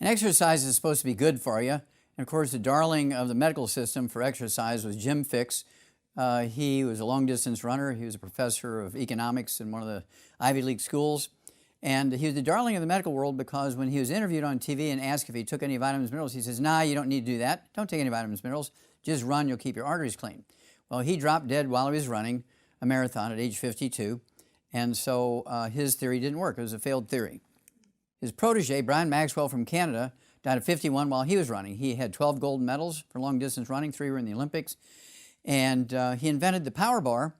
And exercise is supposed to be good for you. And of course, the darling of the medical system for exercise was Jim Fixx. He was a long-distance runner. He was a professor of economics in one of the Ivy League schools. And he was the darling of the medical world because when he was interviewed on TV and asked if he took any vitamins and minerals, he says, "Nah, you don't need to do that. Don't take any vitamins and minerals. Just run. You'll keep your arteries clean." Well, he dropped dead while he was running a marathon at age 52. And so his theory didn't work. It was a failed theory. His protege, Brian Maxwell from Canada, died at 51 while he was running. He had 12 gold medals for long-distance running. 3 were in the Olympics. And he invented the power bar,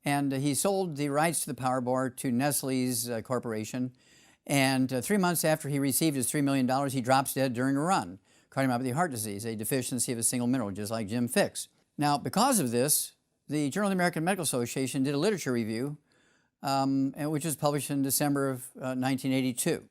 and he sold the rights to the power bar to Nestle's corporation. And 3 months after he received his $3 million, he drops dead during a run. Cardiomyopathy heart disease, a deficiency of a single mineral, just like Jim Fixx. Now, because of this, the Journal of the American Medical Association did a literature review, which was published in December of 1982.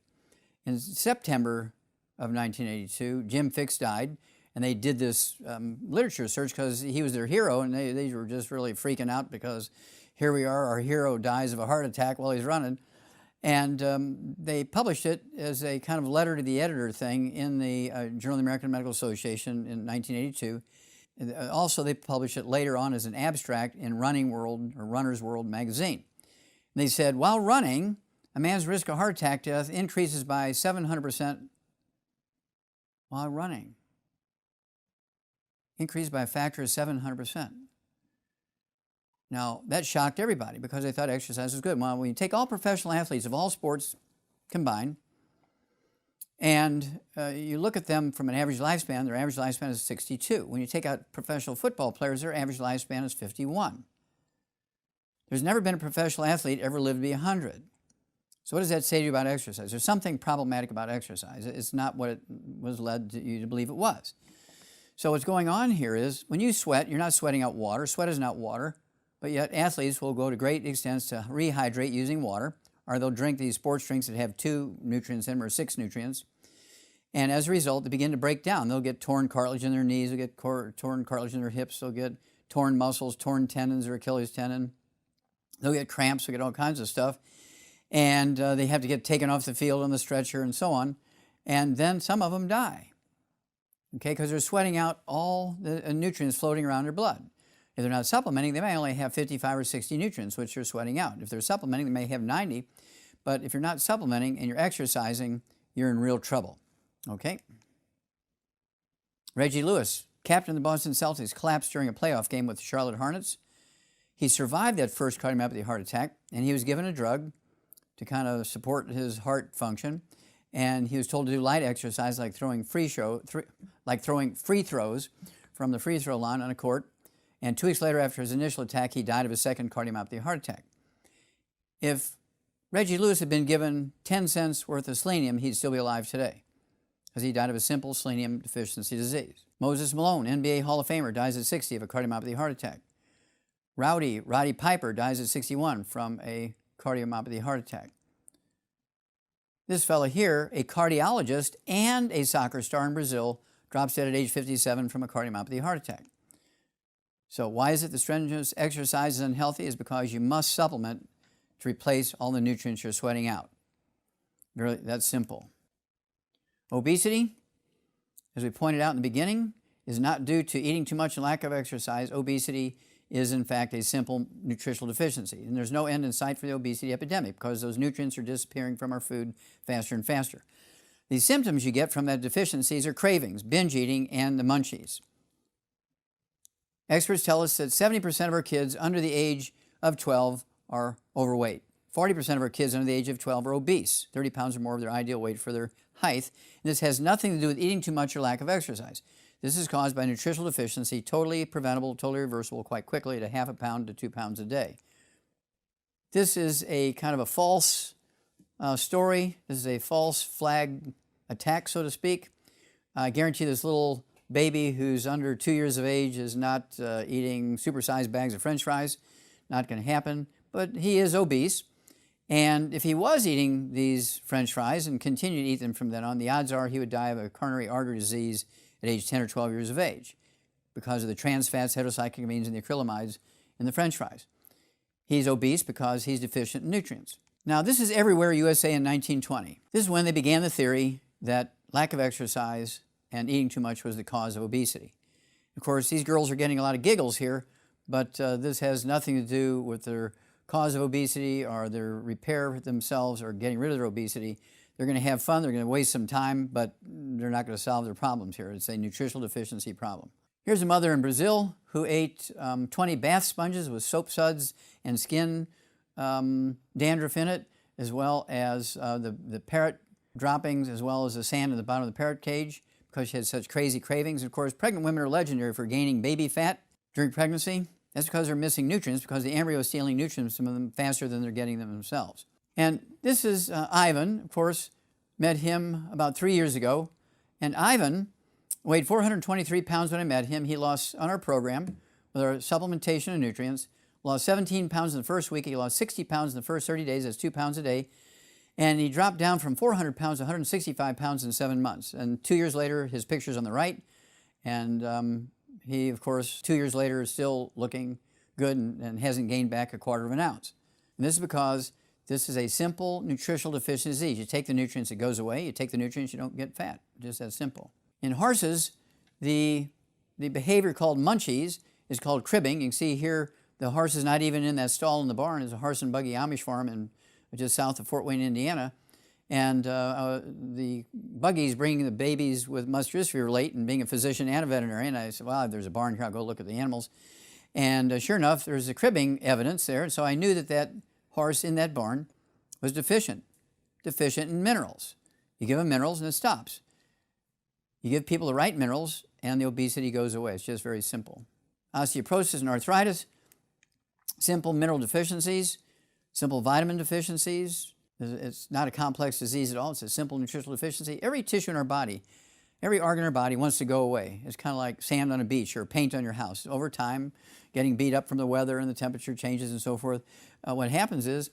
In September of 1982, Jim Fixx died, and they did this literature search because he was their hero, and they were just really freaking out because here we are, our hero dies of a heart attack while he's running. And they published it as a kind of letter to the editor thing in the Journal of the American Medical Association in 1982. Also, they published it later on as an abstract in Running World or Runner's World magazine. And they said, while running, a man's risk of heart attack death increases by 700% while running. Increased by a factor of 700%. Now, that shocked everybody because they thought exercise was good. Well, when you take all professional athletes of all sports combined, and you look at them from an average lifespan, their average lifespan is 62. When you take out professional football players, their average lifespan is 51. There's never been a professional athlete ever lived to be 100. So what does that say to you about exercise? There's something problematic about exercise. It's not what it was led you to believe it was. So what's going on here is when you sweat, you're not sweating out water. Sweat is not water. But yet athletes will go to great extents to rehydrate using water, or they'll drink these sports drinks that have 2 nutrients in them or 6 nutrients. And as a result, they begin to break down. They'll get torn cartilage in their knees, they'll get torn cartilage in their hips, they'll get torn muscles, torn tendons or Achilles tendon. They'll get cramps, they'll get all kinds of stuff. And they have to get taken off the field on the stretcher and so on. And then some of them die, okay, because they're sweating out all the nutrients floating around their blood. If they're not supplementing, they may only have 55 or 60 nutrients, which they're sweating out. If they're supplementing, they may have 90. But if you're not supplementing and you're exercising, you're in real trouble, okay? Reggie Lewis, captain of the Boston Celtics, collapsed during a playoff game with the Charlotte Hornets. He survived that first cardiomyopathy heart attack, and he was given a drug to kind of support his heart function. And he was told to do light exercise like throwing free throws from the free throw line on a court. And 2 weeks later, after his initial attack, he died of a second cardiomyopathy heart attack. If Reggie Lewis had been given 10 cents worth of selenium, he'd still be alive today because he died of a simple selenium deficiency disease. Moses Malone, NBA Hall of Famer, dies at 60 of a cardiomyopathy heart attack. Roddy Piper dies at 61 from a cardiomyopathy heart attack. This fellow here, a cardiologist and a soccer star in Brazil, drops dead at age 57 from a cardiomyopathy heart attack. So why is it that strenuous exercise is unhealthy? Is because you must supplement to replace all the nutrients you're sweating out. Really, that's simple. Obesity, as we pointed out in the beginning, is not due to eating too much and lack of exercise. Obesity is, in fact, a simple nutritional deficiency. And there's no end in sight for the obesity epidemic because those nutrients are disappearing from our food faster and faster. The symptoms you get from that deficiencies are cravings, binge eating, and the munchies. Experts tell us that 70% of our kids under the age of 12 are overweight. 40% of our kids under the age of 12 are obese, 30 pounds or more of their ideal weight for their height. And this has nothing to do with eating too much or lack of exercise. This is caused by nutritional deficiency, totally preventable, totally reversible quite quickly at ½ pound to 2 pounds a day. This is a kind of a false story. This is a false flag attack, so to speak. I guarantee this little baby who's under 2 years of age is not eating supersized bags of French fries. Not going to happen. But he is obese. And if he was eating these French fries and continued to eat them from then on, the odds are he would die of a coronary artery disease at age 10 or 12 years of age because of the trans fats, heterocyclamines, and the acrylamides in the French fries. He's obese because he's deficient in nutrients. Now, this is everywhere USA in 1920. This is when they began the theory that lack of exercise, and eating too much was the cause of obesity. Of course, these girls are getting a lot of giggles here, but this has nothing to do with their cause of obesity or their repair themselves or getting rid of their obesity. They're going to have fun, they're going to waste some time, but they're not going to solve their problems here. It's a nutritional deficiency problem. Here's a mother in Brazil who ate 20 bath sponges with soap suds and skin dandruff in it, as well as the parrot droppings, as well as the sand in the bottom of the parrot cage, because she had such crazy cravings. And of course, pregnant women are legendary for gaining baby fat during pregnancy. That's because they're missing nutrients, because the embryo is stealing nutrients from them faster than they're getting them themselves. And this is Ivan, of course, met him about 3 years ago. And Ivan weighed 423 pounds when I met him. He lost, on our program, with our supplementation of nutrients, lost 17 pounds in the first week. He lost 60 pounds in the first 30 days. That's 2 pounds a day. And he dropped down from 400 pounds to 165 pounds in 7 months. And 2 years later, his picture's on the right. And he, of course, 2 years later is still looking good and hasn't gained back a quarter of an ounce. And this is because this is a simple nutritional deficiency disease. You take the nutrients, it goes away. You take the nutrients, you don't get fat. Just that simple. In horses, the behavior called munchies is called cribbing. You can see here the horse is not even in that stall in the barn. It's a horse and buggy Amish farm just south of Fort Wayne, Indiana. And the buggy's bringing the babies with muscular dystrophy late, and being a physician and a veterinarian, I said, well, if there's a barn here, I'll go look at the animals. And sure enough, there's a cribbing evidence there. So I knew that that horse in that barn was deficient in minerals. You give them minerals and it stops. You give people the right minerals and the obesity goes away. It's just very simple. Osteoporosis and arthritis, simple mineral deficiencies, simple vitamin deficiencies. It's not a complex disease at all. It's a simple nutritional deficiency. Every tissue in our body, every organ in our body wants to go away. It's kind of like sand on a beach or paint on your house. Over time, getting beat up from the weather and the temperature changes and so forth, what happens is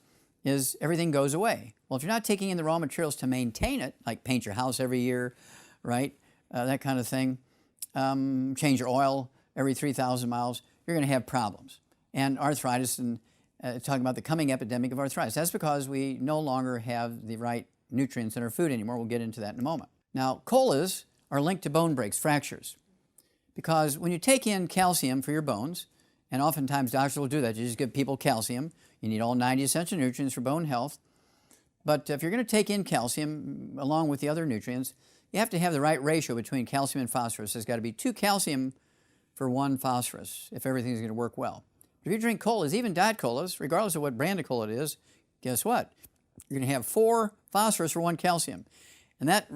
everything goes away. Well, if you're not taking in the raw materials to maintain it, like paint your house every year, right, that kind of thing, change your oil every 3,000 miles, you're going to have problems. And arthritis, and talking about the coming epidemic of arthritis. That's because we no longer have the right nutrients in our food anymore. We'll get into that in a moment. Now, colas are linked to bone breaks, fractures, because when you take in calcium for your bones, and oftentimes doctors will do that, you just give people calcium. You need all 90 essential nutrients for bone health. But if you're going to take in calcium along with the other nutrients, you have to have the right ratio between calcium and phosphorus. There's got to be 2 calcium for 1 phosphorus if everything's going to work well. If you drink colas, even diet colas, regardless of what brand of cola it is, guess what? You're going to have 4 phosphorus for 1 calcium. And that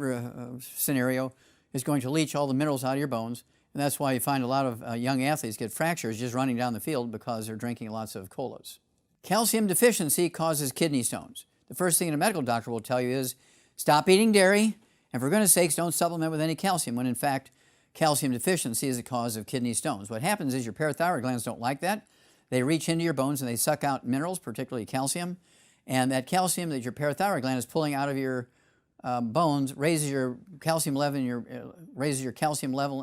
scenario is going to leach all the minerals out of your bones. And that's why you find a lot of young athletes get fractures just running down the field because they're drinking lots of colas. Calcium deficiency causes kidney stones. The first thing a medical doctor will tell you is stop eating dairy, and for goodness sakes, don't supplement with any calcium, when in fact, calcium deficiency is the cause of kidney stones. What happens is your parathyroid glands don't like that. They reach into your bones and they suck out minerals, particularly calcium. And that calcium that your parathyroid gland is pulling out of your bones raises your calcium level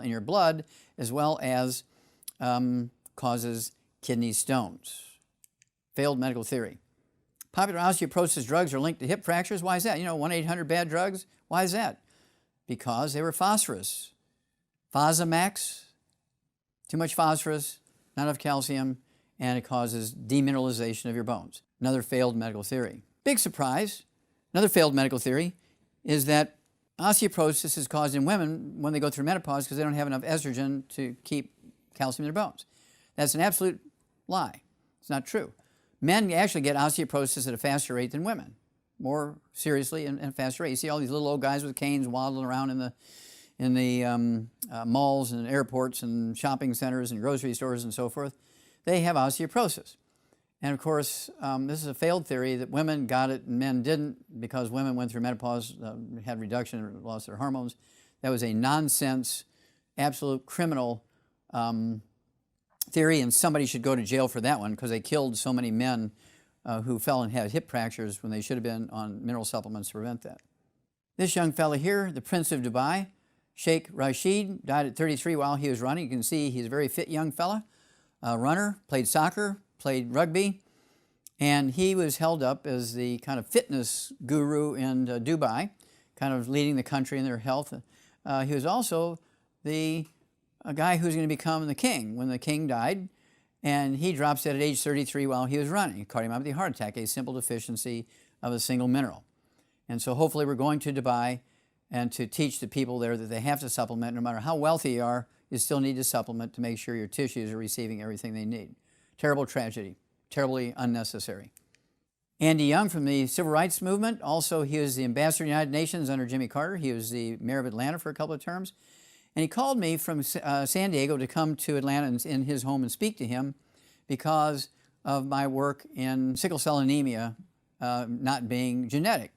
in your blood, as well as causes kidney stones. Failed medical theory. Popular osteoporosis drugs are linked to hip fractures. Why is that? You know, 1-800-BAD-DRUGS. Why is that? Because they were phosphorus. Fosamax, too much phosphorus, not enough calcium, and it causes demineralization of your bones. Another failed medical theory. Big surprise, another failed medical theory is that osteoporosis is caused in women when they go through menopause because they don't have enough estrogen to keep calcium in their bones. That's an absolute lie. It's not true. Men actually get osteoporosis at a faster rate than women, more seriously and faster rate. You see all these little old guys with canes waddling around in the malls and airports and shopping centers and grocery stores and so forth. They have osteoporosis. And of course, this is a failed theory that women got it and men didn't because women went through menopause, had reduction or lost their hormones. That was a nonsense, absolute criminal theory, and somebody should go to jail for that one because they killed so many men who fell and had hip fractures when they should have been on mineral supplements to prevent that. This young fella here, the Prince of Dubai, Sheikh Rashid, died at 33 while he was running. You can see he's a very fit young fella, runner, played soccer, played rugby, and he was held up as the kind of fitness guru in Dubai, kind kind of leading the country in their health. He was also a guy who's going to become the king when the king died, and he drops dead at age 33 while he was running. Cardiomyopathy, heart attack, a simple deficiency of a single mineral. And so hopefully we're going to Dubai and to teach the people there that they have to supplement. No matter how wealthy you are, you still need to supplement to make sure your tissues are receiving everything they need. Terrible tragedy, terribly unnecessary. Andy Young from the Civil Rights Movement, also he was the ambassador to the United Nations under Jimmy Carter. He was the mayor of Atlanta for a couple of terms. And he called me from San Diego to come to Atlanta in his home and speak to him because of my work in sickle cell anemia not being genetic.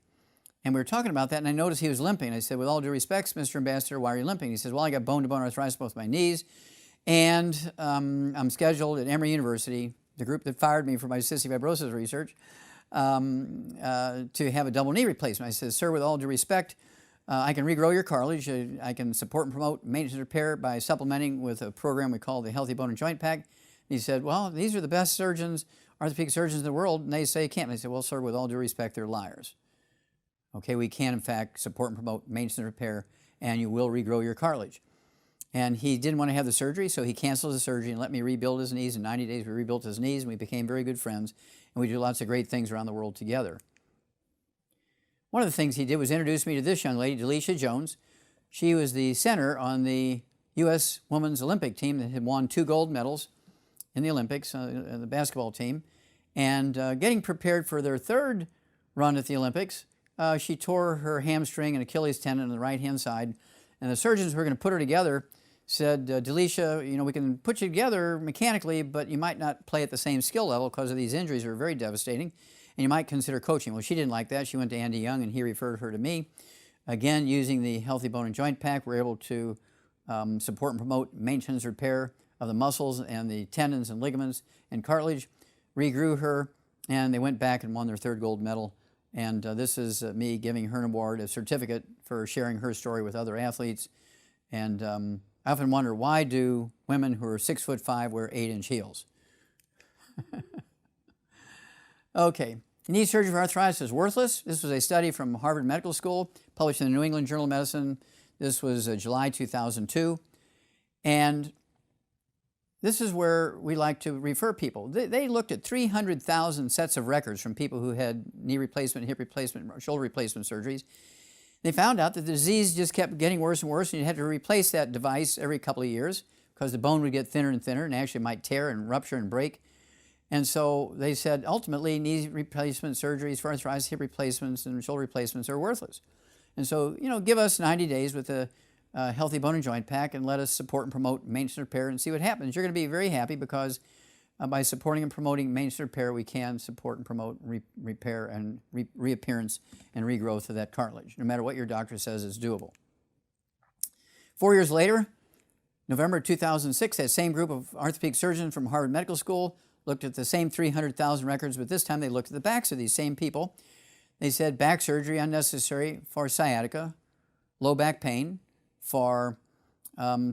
And we were talking about that, and I noticed he was limping. I said, with all due respect, Mr. Ambassador, why are you limping? He says, well, I got bone-to-bone arthritis in both my knees, and I'm scheduled at Emory University, the group that fired me for my cystic fibrosis research, to have a double knee replacement. I said, sir, with all due respect, I can regrow your cartilage. I can support and promote maintenance and repair by supplementing with a program we call the Healthy Bone and Joint Pack. And he said, well, these are the best surgeons, orthopedic surgeons in the world, and they say you can't. And I said, well, sir, with all due respect, they're liars. Okay, we can, in fact, support and promote maintenance and repair, and you will regrow your cartilage. And he didn't want to have the surgery, so he canceled the surgery and let me rebuild his knees. In 90 days, we rebuilt his knees, and we became very good friends, and we do lots of great things around the world together. One of the things he did was introduce me to this young lady, Delisha Jones. She was the center on the U.S. Women's Olympic team that had won 2 gold medals in the Olympics, the basketball team. And getting prepared for their 3rd run at the Olympics, she tore her hamstring and Achilles tendon on the right-hand side. And the surgeons who were going to put her together said, Delisha, you know, we can put you together mechanically, but you might not play at the same skill level because of these injuries that are very devastating. And you might consider coaching. Well, she didn't like that. She went to Andy Young, and he referred her to me. Again, using the Healthy Bone and Joint Pack, we're able to support and promote maintenance repair of the muscles and the tendons and ligaments and cartilage, regrew her, and they went back and won their 3rd gold medal. And this is me giving her an award, a certificate for sharing her story with other athletes. And I often wonder, why do women who are 6'5" wear 8-inch heels? Okay. Knee surgery for arthritis is worthless. This was a study from Harvard Medical School, published in the New England Journal of Medicine. This was July 2002. And this is where we like to refer people. They looked at 300,000 sets of records from people who had knee replacement, hip replacement, shoulder replacement surgeries. They found out that the disease just kept getting worse and worse, and you had to replace that device every couple of years because the bone would get thinner and thinner and actually might tear and rupture and break. And so they said, ultimately, knee replacement surgeries for arthritis, hip replacements, and shoulder replacements are worthless. And so, you know, give us 90 days with a Healthy Bone and Joint Pack and let us support and promote maintenance and repair and see what happens. You're going to be very happy because by supporting and promoting maintenance and repair, we can support and promote repair and reappearance and regrowth of that cartilage, no matter what your doctor says is doable. 4 years later, November 2006, that same group of orthopedic surgeons from Harvard Medical School looked at the same 300,000 records, but this time they looked at the backs of these same people. They said back surgery unnecessary for sciatica, low back pain, for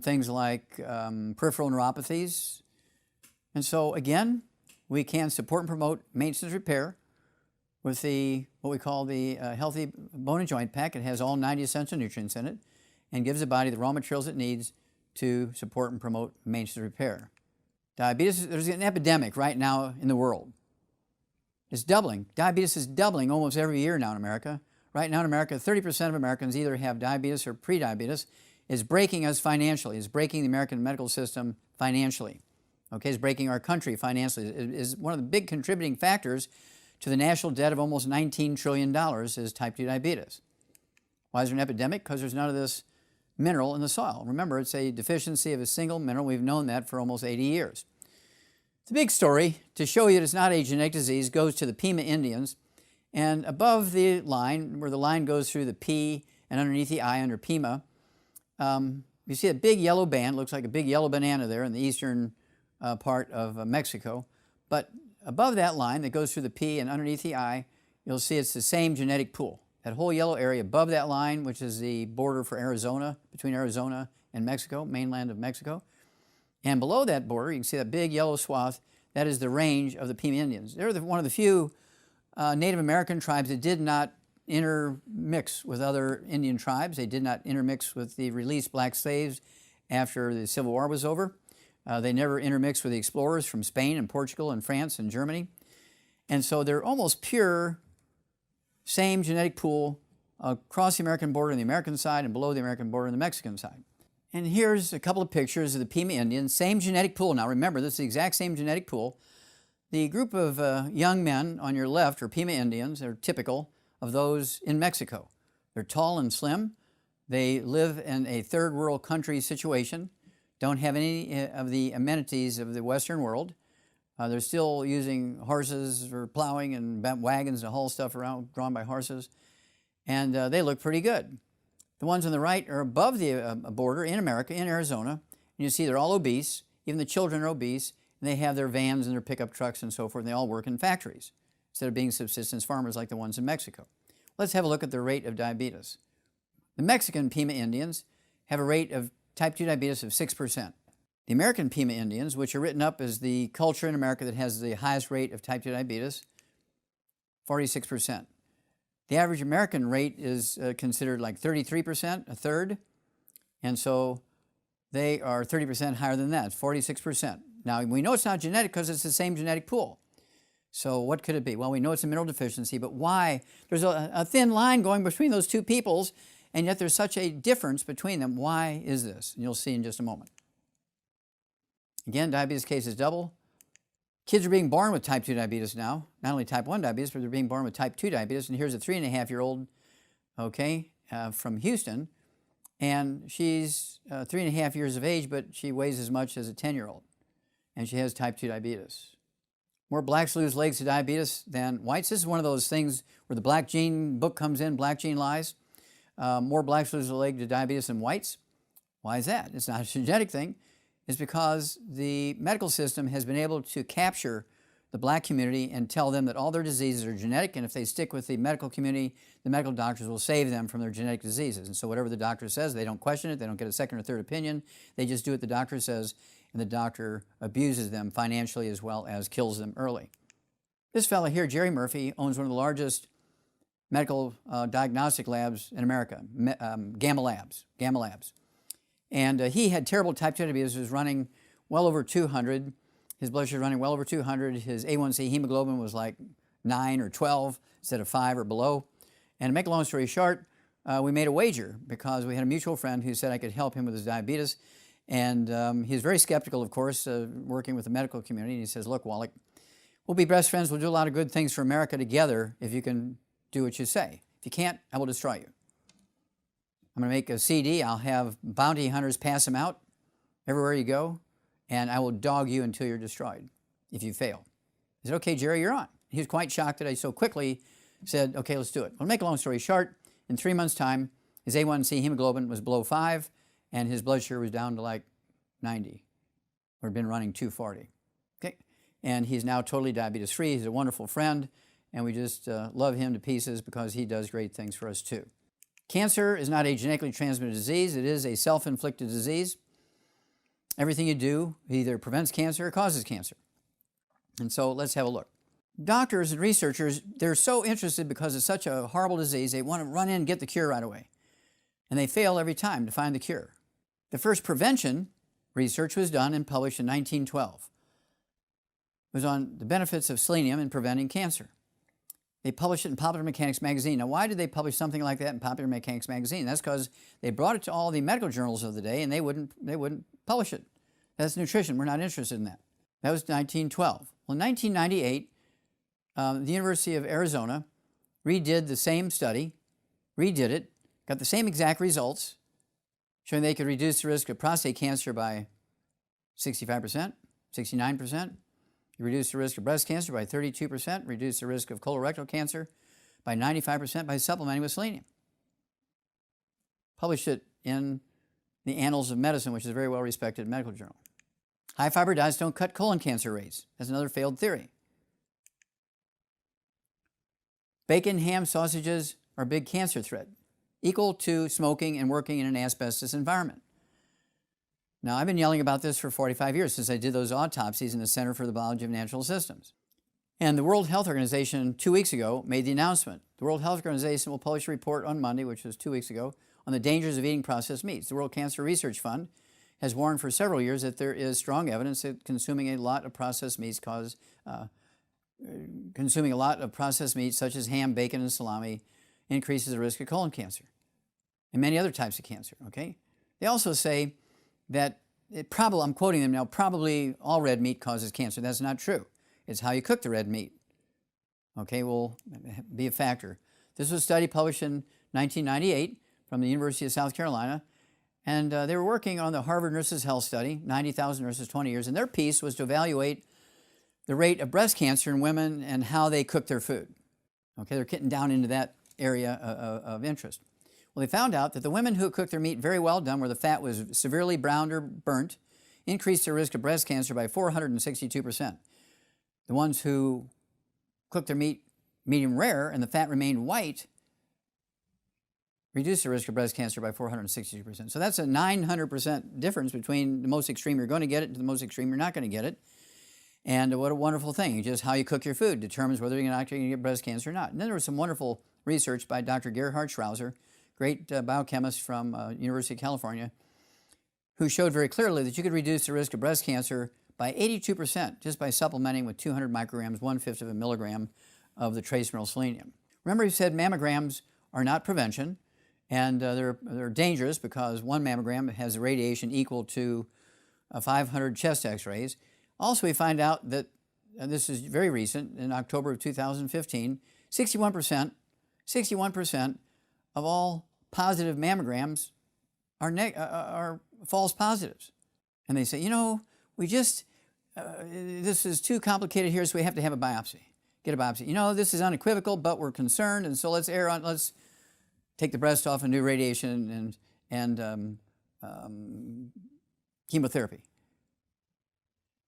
things like peripheral neuropathies. And so again, we can support and promote maintenance repair with what we call the Healthy Bone and Joint Pack. It has all 90 essential nutrients in it and gives the body the raw materials it needs to support and promote maintenance repair. Diabetes, there's an epidemic right now in the world. It's doubling. Diabetes is doubling almost every year now in America. Right now in America, 30% of Americans either have diabetes or prediabetes. It's breaking us financially. It's breaking the American medical system financially. Okay, it's breaking our country financially. It is one of the big contributing factors to the national debt of almost $19 trillion is type 2 diabetes. Why is there an epidemic? Because there's none of this mineral in the soil. Remember, it's a deficiency of a single mineral. We've known that for almost 80 years. The big story, to show you that it's not a genetic disease, goes to the Pima Indians. And above the line, where the line goes through the P and underneath the I under Pima, you see a big yellow band, looks like a big yellow banana there in the eastern part of Mexico. But above that line that goes through the P and underneath the I, you'll see it's the same genetic pool. That whole yellow area above that line, which is the border for Arizona, between Arizona and Mexico, mainland of Mexico. And below that border, you can see that big yellow swath, that is the range of the Pima Indians. They're one of the few Native American tribes that did not intermix with other Indian tribes. They did not intermix with the released black slaves after the Civil War was over. They never intermixed with the explorers from Spain and Portugal and France and Germany. And so they're almost pure, same genetic pool across the American border on the American side and below the American border on the Mexican side. And here's a couple of pictures of the Pima Indians, same genetic pool. Now remember, this is the exact same genetic pool. The group of young men on your left are Pima Indians. They're typical of those in Mexico. They're tall and slim. They live in a third world country situation, don't have any of the amenities of the Western world. They're still using horses for plowing and wagons to haul stuff around drawn by horses. And they look pretty good. The ones on the right are above the border in America, in Arizona. And you see they're all obese. Even the children are obese. And they have their vans and their pickup trucks and so forth. And they all work in factories instead of being subsistence farmers like the ones in Mexico. Let's have a look at the rate of diabetes. The Mexican Pima Indians have a rate of type 2 diabetes of 6%. The American Pima Indians, which are written up as the culture in America that has the highest rate of type 2 diabetes, 46%. The average American rate is considered like 33%, a third, and so they are 30% higher than that, 46%. Now, we know it's not genetic because it's the same genetic pool. So what could it be? Well, we know it's a mineral deficiency, but why? There's a thin line going between those two peoples, and yet there's such a difference between them. Why is this? And you'll see in just a moment. Again, diabetes cases double. Kids are being born with type 2 diabetes now. Not only type 1 diabetes, but they're being born with type 2 diabetes. And here's a 3.5-year-old, from Houston. And she's 3.5 years of age, but she weighs as much as a 10-year-old. And she has type 2 diabetes. More blacks lose legs to diabetes than whites. This is one of those things where the Black Gene book comes in, Black Gene Lies. More blacks lose a leg to diabetes than whites. Why is that? It's not a genetic thing. It's because the medical system has been able to capture the black community and tell them that all their diseases are genetic, and if they stick with the medical community, the medical doctors will save them from their genetic diseases. And so whatever the doctor says, they don't question it, they don't get a second or third opinion, they just do what the doctor says, and the doctor abuses them financially as well as kills them early. This fellow here, Jerry Murphy, owns one of the largest medical diagnostic labs in America, Gamma Labs. And he had terrible type 2 diabetes. He was running well over 200. His blood sugar was running well over 200. His A1C hemoglobin was like 9 or 12 instead of 5 or below. And to make a long story short, we made a wager because we had a mutual friend who said I could help him with his diabetes. And he was very skeptical, of course, working with the medical community. And he says, look, Wallach, we'll be best friends. We'll do a lot of good things for America together if you can do what you say. If you can't, I will destroy you. I'm going to make a CD. I'll have bounty hunters pass them out everywhere you go, and I will dog you until you're destroyed if you fail. He said, okay, Jerry, you're on. He was quite shocked that I so quickly said, okay, let's do it. Well, to make a long story short, in 3 months' time, his A1C hemoglobin was below 5, and his blood sugar was down to like 90, or had been running 240. Okay? And he's now totally diabetes-free. He's a wonderful friend, and we just love him to pieces because he does great things for us too. Cancer is not a genetically transmitted disease. It is a self-inflicted disease. Everything you do either prevents cancer or causes cancer. And so let's have a look. Doctors and researchers, they're so interested because it's such a horrible disease, they want to run in and get the cure right away. And they fail every time to find the cure. The first prevention research was done and published in 1912. It was on the benefits of selenium in preventing cancer. They published it in Popular Mechanics magazine. Now, why did they publish something like that in Popular Mechanics magazine? That's because they brought it to all the medical journals of the day, and they wouldn't publish it. That's nutrition. We're not interested in that. That was 1912. Well, in 1998, the University of Arizona redid the same study, redid it, got the same exact results, showing they could reduce the risk of prostate cancer by 65%, 69%. You reduce the risk of breast cancer by 32%, reduce the risk of colorectal cancer by 95% by supplementing with selenium. Published it in the Annals of Medicine, which is a very well-respected medical journal. High-fiber diets don't cut colon cancer rates. That's another failed theory. Bacon, ham, sausages are a big cancer threat, equal to smoking and working in an asbestos environment. Now, I've been yelling about this for 45 years since I did those autopsies in the Center for the Biology of Natural Systems. And the World Health Organization 2 weeks ago made the announcement. The The World Health Organization will publish a report on Monday, which was 2 weeks ago, on the dangers of eating processed meats. The World Cancer Research Fund has warned for several years that there is strong evidence that consuming a lot of processed meats such as ham, bacon, and salami increases the risk of colon cancer and many other types of cancer, okay? They also say that I'm quoting them now, probably all red meat causes cancer. That's not true. It's how you cook the red meat, okay, will be a factor. This was a study published in 1998 from the University of South Carolina, and they were working on the Harvard Nurses Health Study, 90,000 nurses, 20 years, and their piece was to evaluate the rate of breast cancer in women and how they cook their food. Okay, they're getting down into that area of interest. Well, they found out that the women who cooked their meat very well done, where the fat was severely browned or burnt, increased their risk of breast cancer by 462%. The ones who cooked their meat medium rare and the fat remained white reduced the risk of breast cancer by 462%. So that's a 900% difference between the most extreme you're going to get it to the most extreme you're not going to get it. And what a wonderful thing. Just how you cook your food determines whether you're actually going to get breast cancer or not. And then there was some wonderful research by Dr. Gerhard Schrauzer, great biochemist from University of California, who showed very clearly that you could reduce the risk of breast cancer by 82% just by supplementing with 200 micrograms, 1/5 of a milligram of the trace mineral selenium. Remember, he said mammograms are not prevention, and they're dangerous because one mammogram has a radiation equal to 500 chest x-rays. Also, we find out that, and this is very recent, in October of 2015, 61% of all positive mammograms are false positives. And they say, you know, this is too complicated here, so we have to have a biopsy. Get a biopsy. You know, this is unequivocal, but we're concerned, and so let's take the breast off and do radiation and chemotherapy.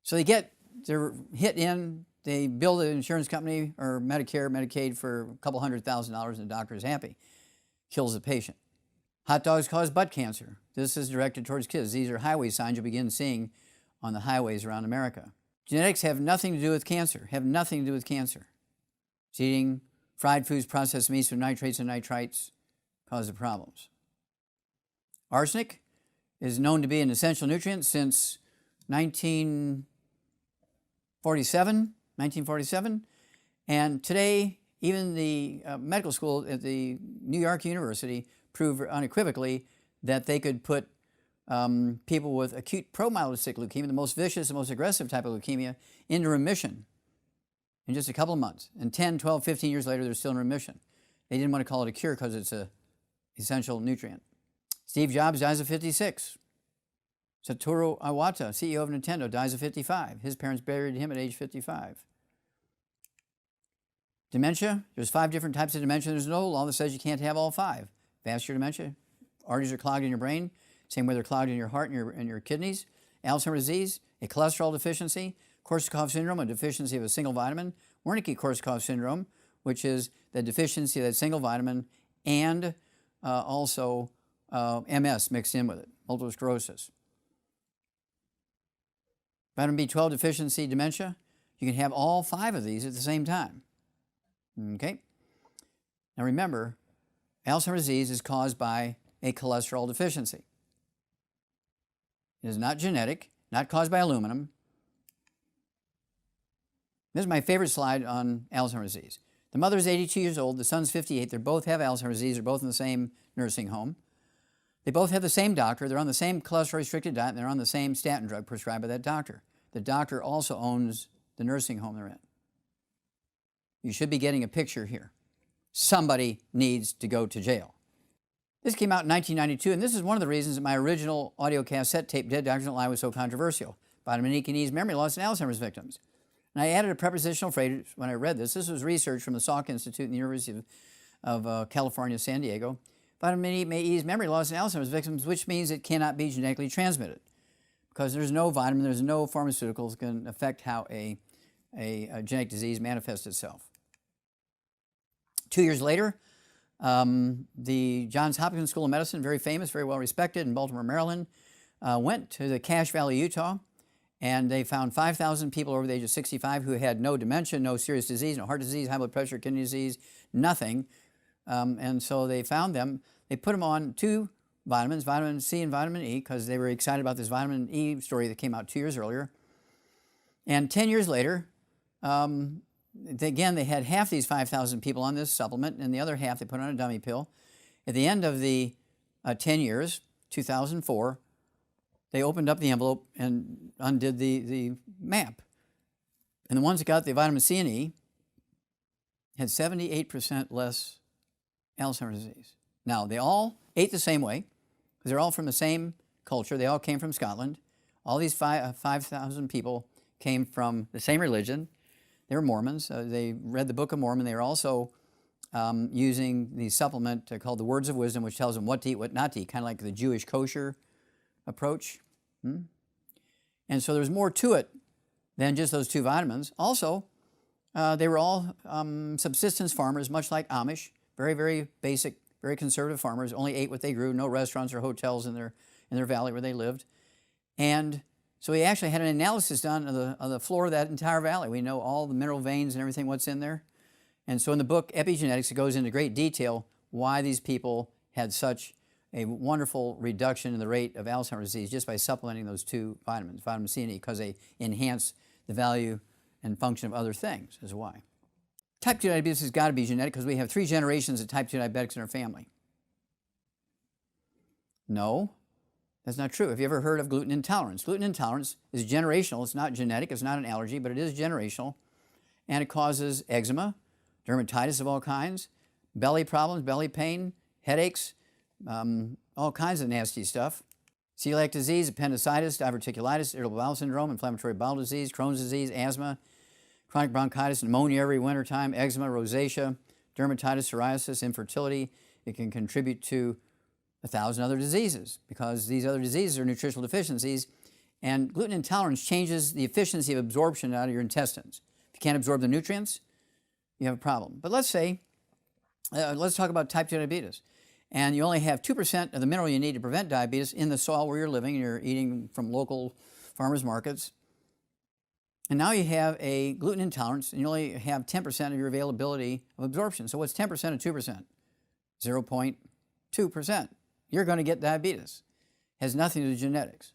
So they're hit in, they bill the insurance company or Medicare, Medicaid for a couple $100,000 and the doctor is happy. Kills the patient. Hot dogs cause butt cancer. This is directed towards kids. These are highway signs you'll begin seeing on the highways around America. Genetics have nothing to do with cancer, It's eating fried foods, processed meats with nitrates and nitrites cause the problems. Arsenic is known to be an essential nutrient since 1947, and today even the medical school at the New York University proved unequivocally that they could put people with acute promyelocytic leukemia, the most vicious, the most aggressive type of leukemia, into remission in just a couple of months. And 10, 12, 15 years later, they're still in remission. They didn't want to call it a cure because it's an essential nutrient. Steve Jobs dies at 56. Satoru Iwata, CEO of Nintendo, dies at 55. His parents buried him at age 55. Dementia, there's 5 different types of dementia. There's no law that says you can't have all 5. Vascular dementia, arteries are clogged in your brain, same way they're clogged in your heart and your kidneys. Alzheimer's disease, a cholesterol deficiency. Korsakoff syndrome, a deficiency of a single vitamin. Wernicke-Korsakoff syndrome, which is the deficiency of that single vitamin, and also MS mixed in with it, multiple sclerosis. Vitamin B12 deficiency dementia, you can have all 5 of these at the same time. Okay? Now remember, Alzheimer's disease is caused by a cholesterol deficiency. It is not genetic, not caused by aluminum. This is my favorite slide on Alzheimer's disease. The mother is 82 years old, the son's 58. They both have Alzheimer's disease. They're both in the same nursing home. They both have the same doctor. They're on the same cholesterol-restricted diet, and they're on the same statin drug prescribed by that doctor. The doctor also owns the nursing home they're in. You should be getting a picture here. Somebody needs to go to jail. This came out in 1992, and this is one of the reasons that my original audio cassette tape, Dead Doctors Don't Lie, was so controversial. Vitamin E can ease memory loss in Alzheimer's victims. And I added a prepositional phrase when I read this. This was research from the Salk Institute in the University of California, San Diego. Vitamin E may ease memory loss in Alzheimer's victims, which means it cannot be genetically transmitted. Because there's no vitamin, there's no pharmaceuticals that can affect how a genetic disease manifests itself. 2 years later, the Johns Hopkins School of Medicine, very famous, very well respected in Baltimore, Maryland, went to the Cache Valley, Utah, and they found 5,000 people over the age of 65 who had no dementia, no serious disease, no heart disease, high blood pressure, kidney disease, nothing, And so they found them. They put them on two vitamins, vitamin C and vitamin E, because they were excited about this vitamin E story that came out 2 years earlier. And 10 years later, again, they had half these 5,000 people on this supplement, and the other half they put on a dummy pill. At the end of the 10 years, 2004, they opened up the envelope and undid the map. And the ones that got the vitamin C and E had 78% less Alzheimer's disease. Now, they all ate the same way, because they're all from the same culture. They all came from Scotland. All these 5,000 people came from the same religion. They were Mormons. They read the Book of Mormon. They were also using the supplement called the Words of Wisdom, which tells them what to eat, what not to eat, kind of like the Jewish kosher approach. And so there's more to it than just those two vitamins. Also, they were all subsistence farmers, much like Amish, very, very basic, very conservative farmers, only ate what they grew, no restaurants or hotels in their valley where they lived. And so we actually had an analysis done of the flora of that entire valley. We know all the mineral veins and everything, what's in there. And so in the book, Epigenetics, it goes into great detail why these people had such a wonderful reduction in the rate of Alzheimer's disease just by supplementing those two vitamins, vitamin C and E, because they enhance the value and function of other things, is why. Type 2 diabetes has got to be genetic because we have 3 generations of type 2 diabetics in our family. No, that's not true. Have you ever heard of gluten intolerance? Gluten intolerance is generational. It's not genetic. It's not an allergy, but it is generational. And it causes eczema, dermatitis of all kinds, belly problems, belly pain, headaches, all kinds of nasty stuff. Celiac disease, appendicitis, diverticulitis, irritable bowel syndrome, inflammatory bowel disease, Crohn's disease, asthma, chronic bronchitis, pneumonia every wintertime, eczema, rosacea, dermatitis, psoriasis, infertility. It can contribute to 1,000 other diseases because these other diseases are nutritional deficiencies, and gluten intolerance changes the efficiency of absorption out of your intestines. If you can't absorb the nutrients, you have a problem. But let's say, let's talk about type 2 diabetes. And you only have 2% of the mineral you need to prevent diabetes in the soil where you're living, and you're eating from local farmers markets. And now you have a gluten intolerance, and you only have 10% of your availability of absorption. So what's 10% of 2%? 0.2%. You're going to get diabetes. It has nothing to do with genetics.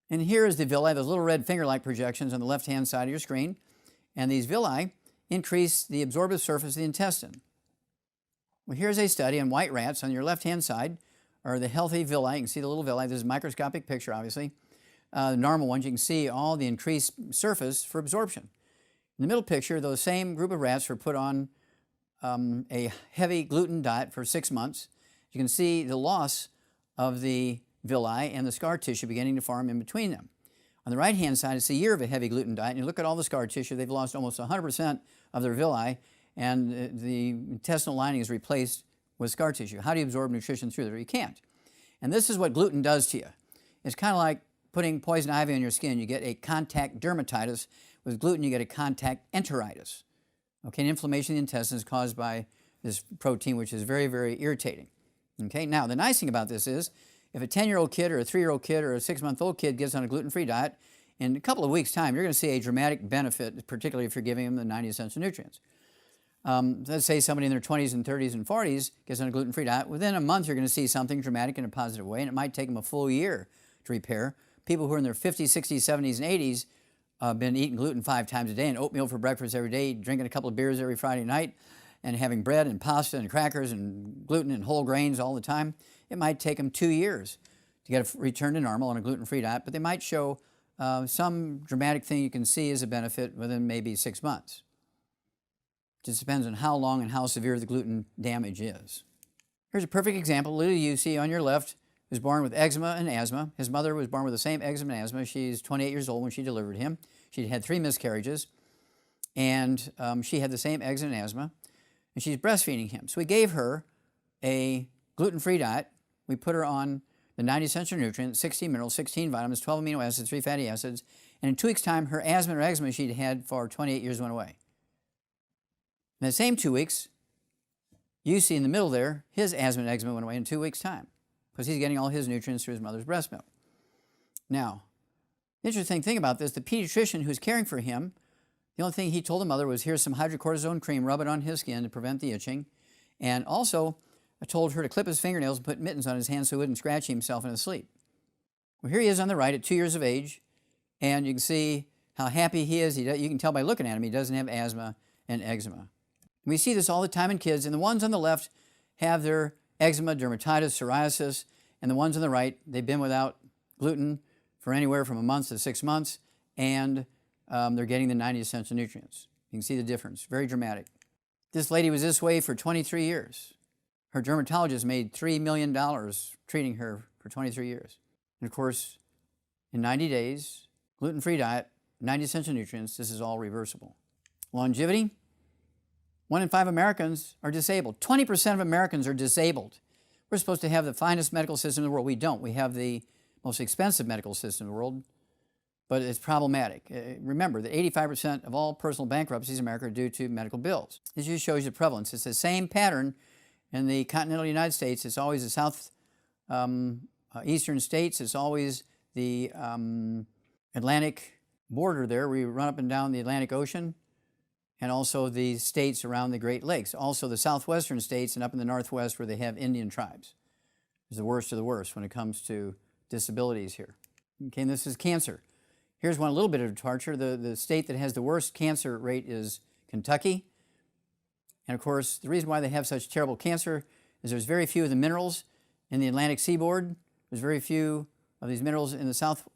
And here is the villi, those little red finger-like projections on the left-hand side of your screen. And these villi increase the absorptive surface of the intestine. Well, here's a study on white rats. On your left-hand side are the healthy villi. You can see the little villi. This is a microscopic picture, obviously. The normal ones, you can see all the increased surface for absorption. In the middle picture, those same group of rats were put on a heavy gluten diet for 6 months. You can see the loss of the villi and the scar tissue beginning to form in between them. On the right-hand side, it's a year of a heavy gluten diet, and you look at all the scar tissue, they've lost almost 100% of their villi, and the intestinal lining is replaced with scar tissue. How do you absorb nutrition through there? You can't. And this is what gluten does to you. It's kind of like putting poison ivy on your skin. You get a contact dermatitis. With gluten, you get a contact enteritis. Okay, and inflammation of the intestines caused by this protein, which is very, very irritating. Okay, now the nice thing about this is, if a 10-year-old kid or a 3-year-old kid or a 6-month-old kid gets on a gluten-free diet, in a couple of weeks' time, you're going to see a dramatic benefit, particularly if you're giving them the 90 essential nutrients. Let's say somebody in their 20s and 30s and 40s gets on a gluten-free diet. Within a month, you're going to see something dramatic in a positive way, and it might take them a full year to repair. People who are in their 50s, 60s, 70s, and 80s have been eating gluten 5 times a day and oatmeal for breakfast every day, drinking a couple of beers every Friday night, and having bread and pasta and crackers and gluten and whole grains all the time. It might take them 2 years to get a return to normal on a gluten-free diet, but they might show some dramatic thing you can see as a benefit within maybe 6 months. It just depends on how long and how severe the gluten damage is. Here's a perfect example. Little you see on your left was born with eczema and asthma. His mother was born with the same eczema and asthma. She's 28 years old when she delivered him. She'd had 3 miscarriages, and she had the same eczema and asthma, and she's breastfeeding him. So we gave her a gluten-free diet. We put her on the 90 essential nutrients, 16 minerals, 16 vitamins, 12 amino acids, 3 fatty acids, and in 2 weeks' time, her asthma or eczema she'd had for 28 years went away. In the same 2 weeks, you see in the middle there, his asthma and eczema went away in 2 weeks' time because he's getting all his nutrients through his mother's breast milk. Now, the interesting thing about this, the pediatrician who's caring for him, the only thing he told the mother was, here's some hydrocortisone cream, rub it on his skin to prevent the itching, And also, I told her to clip his fingernails and put mittens on his hands so he wouldn't scratch himself in his sleep. Well, here he is on the right at 2 years of age, and you can see how happy he is. You can tell by looking at him he doesn't have asthma and eczema. We see this all the time in kids, and the ones on the left have their eczema, dermatitis, psoriasis, and the ones on the right, they've been without gluten for anywhere from a month to 6 months, and they're getting the 90 essential nutrients. You can see the difference, very dramatic. This lady was this way for 23 years. Her dermatologist made $3 million treating her for 23 years. And of course, in 90 days, gluten-free diet, 90 essential nutrients, this is all reversible. Longevity, 1 in 5 Americans are disabled. 20% of Americans are disabled. We're supposed to have the finest medical system in the world. We don't. We have the most expensive medical system in the world, but it's problematic. Remember that 85% of all personal bankruptcies in America are due to medical bills. This just shows you the prevalence. It's the same pattern in the continental United States. It's always the south eastern states. It's always the Atlantic border there. We run up and down the Atlantic Ocean, and also the states around the Great Lakes. Also the southwestern states and up in the northwest where they have Indian tribes. It's the worst of the worst when it comes to disabilities here. Okay, and this is cancer. Here's one a little bit of departure. The state that has the worst cancer rate is Kentucky. And of course, the reason why they have such terrible cancer is there's very few of the minerals in the Atlantic seaboard. There's very few of these minerals in the south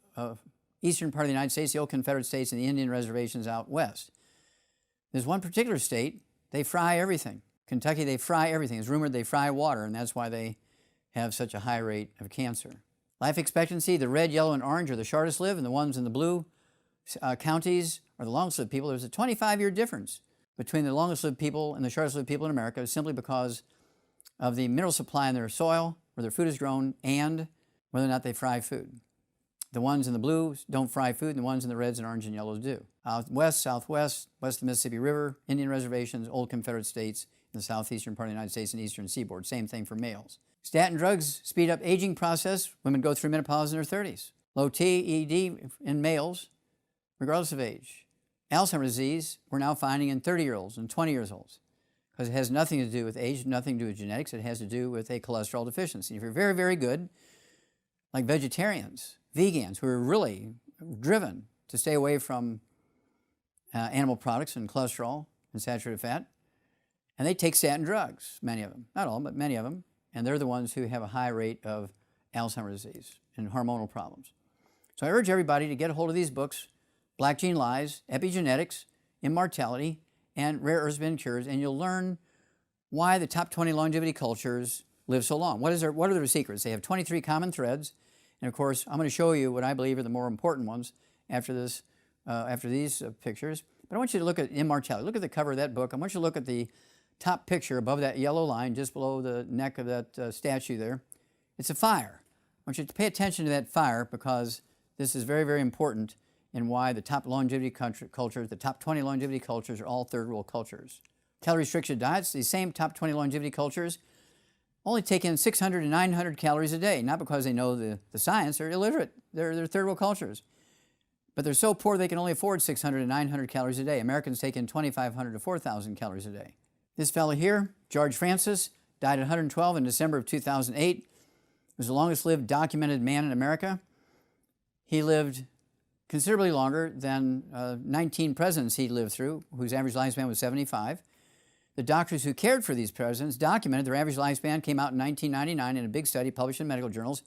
eastern part of the United States, the old Confederate states, and the Indian reservations out west. There's one particular state, they fry everything. Kentucky, they fry everything. It's rumored they fry water, and that's why they have such a high rate of cancer. Life expectancy, the red, yellow, and orange are the shortest lived, and the ones in the blue counties are the longest lived people. There's a 25-year difference between the longest lived people and the shortest lived people in America simply because of the mineral supply in their soil, where their food is grown, and whether or not they fry food. The ones in the blue don't fry food, and the ones in the reds and orange and yellows do. Out west, southwest, west of the Mississippi River, Indian reservations, old Confederate states, in the southeastern part of the United States and eastern seaboard. Same thing for males. Statin drugs speed up aging process. Women go through menopause in their 30s. Low TED in males, regardless of age. Alzheimer's disease, we're now finding in 30-year-olds and 20-year-olds because it has nothing to do with age, nothing to do with genetics. It has to do with a cholesterol deficiency. If you're very, very good, like vegetarians, vegans who are really driven to stay away from animal products and cholesterol and saturated fat, and they take statin drugs, many of them, not all, but many of them, and they're the ones who have a high rate of Alzheimer's disease and hormonal problems. So I urge everybody to get a hold of these books, Black Gene Lies, Epigenetics, Immortality, and Rare Earths Bin Cures, and you'll learn why the top 20 longevity cultures live so long. What are their secrets? They have 23 common threads, and of course, I'm going to show you what I believe are the more important ones after this, after these pictures. But I want you to look at Immortality. Look at the cover of that book. I want you to look at the top picture above that yellow line, just below the neck of that statue there. It's a fire. I want you to pay attention to that fire because this is very, very important in why the top longevity cultures, the top 20 longevity cultures are all third world cultures. Calorie restricted diets, these same top 20 longevity cultures only take in 600 to 900 calories a day, not because they know the science, they're illiterate, they're third world cultures. But they're so poor they can only afford 600 to 900 calories a day. Americans take in 2,500 to 4,000 calories a day. This fellow here, George Francis, died at 112 in December of 2008. He was the longest lived documented man in America. He lived considerably longer than 19 presidents he lived through, whose average lifespan was 75. The doctors who cared for these presidents documented their average lifespan came out in 1999 in a big study published in medical journals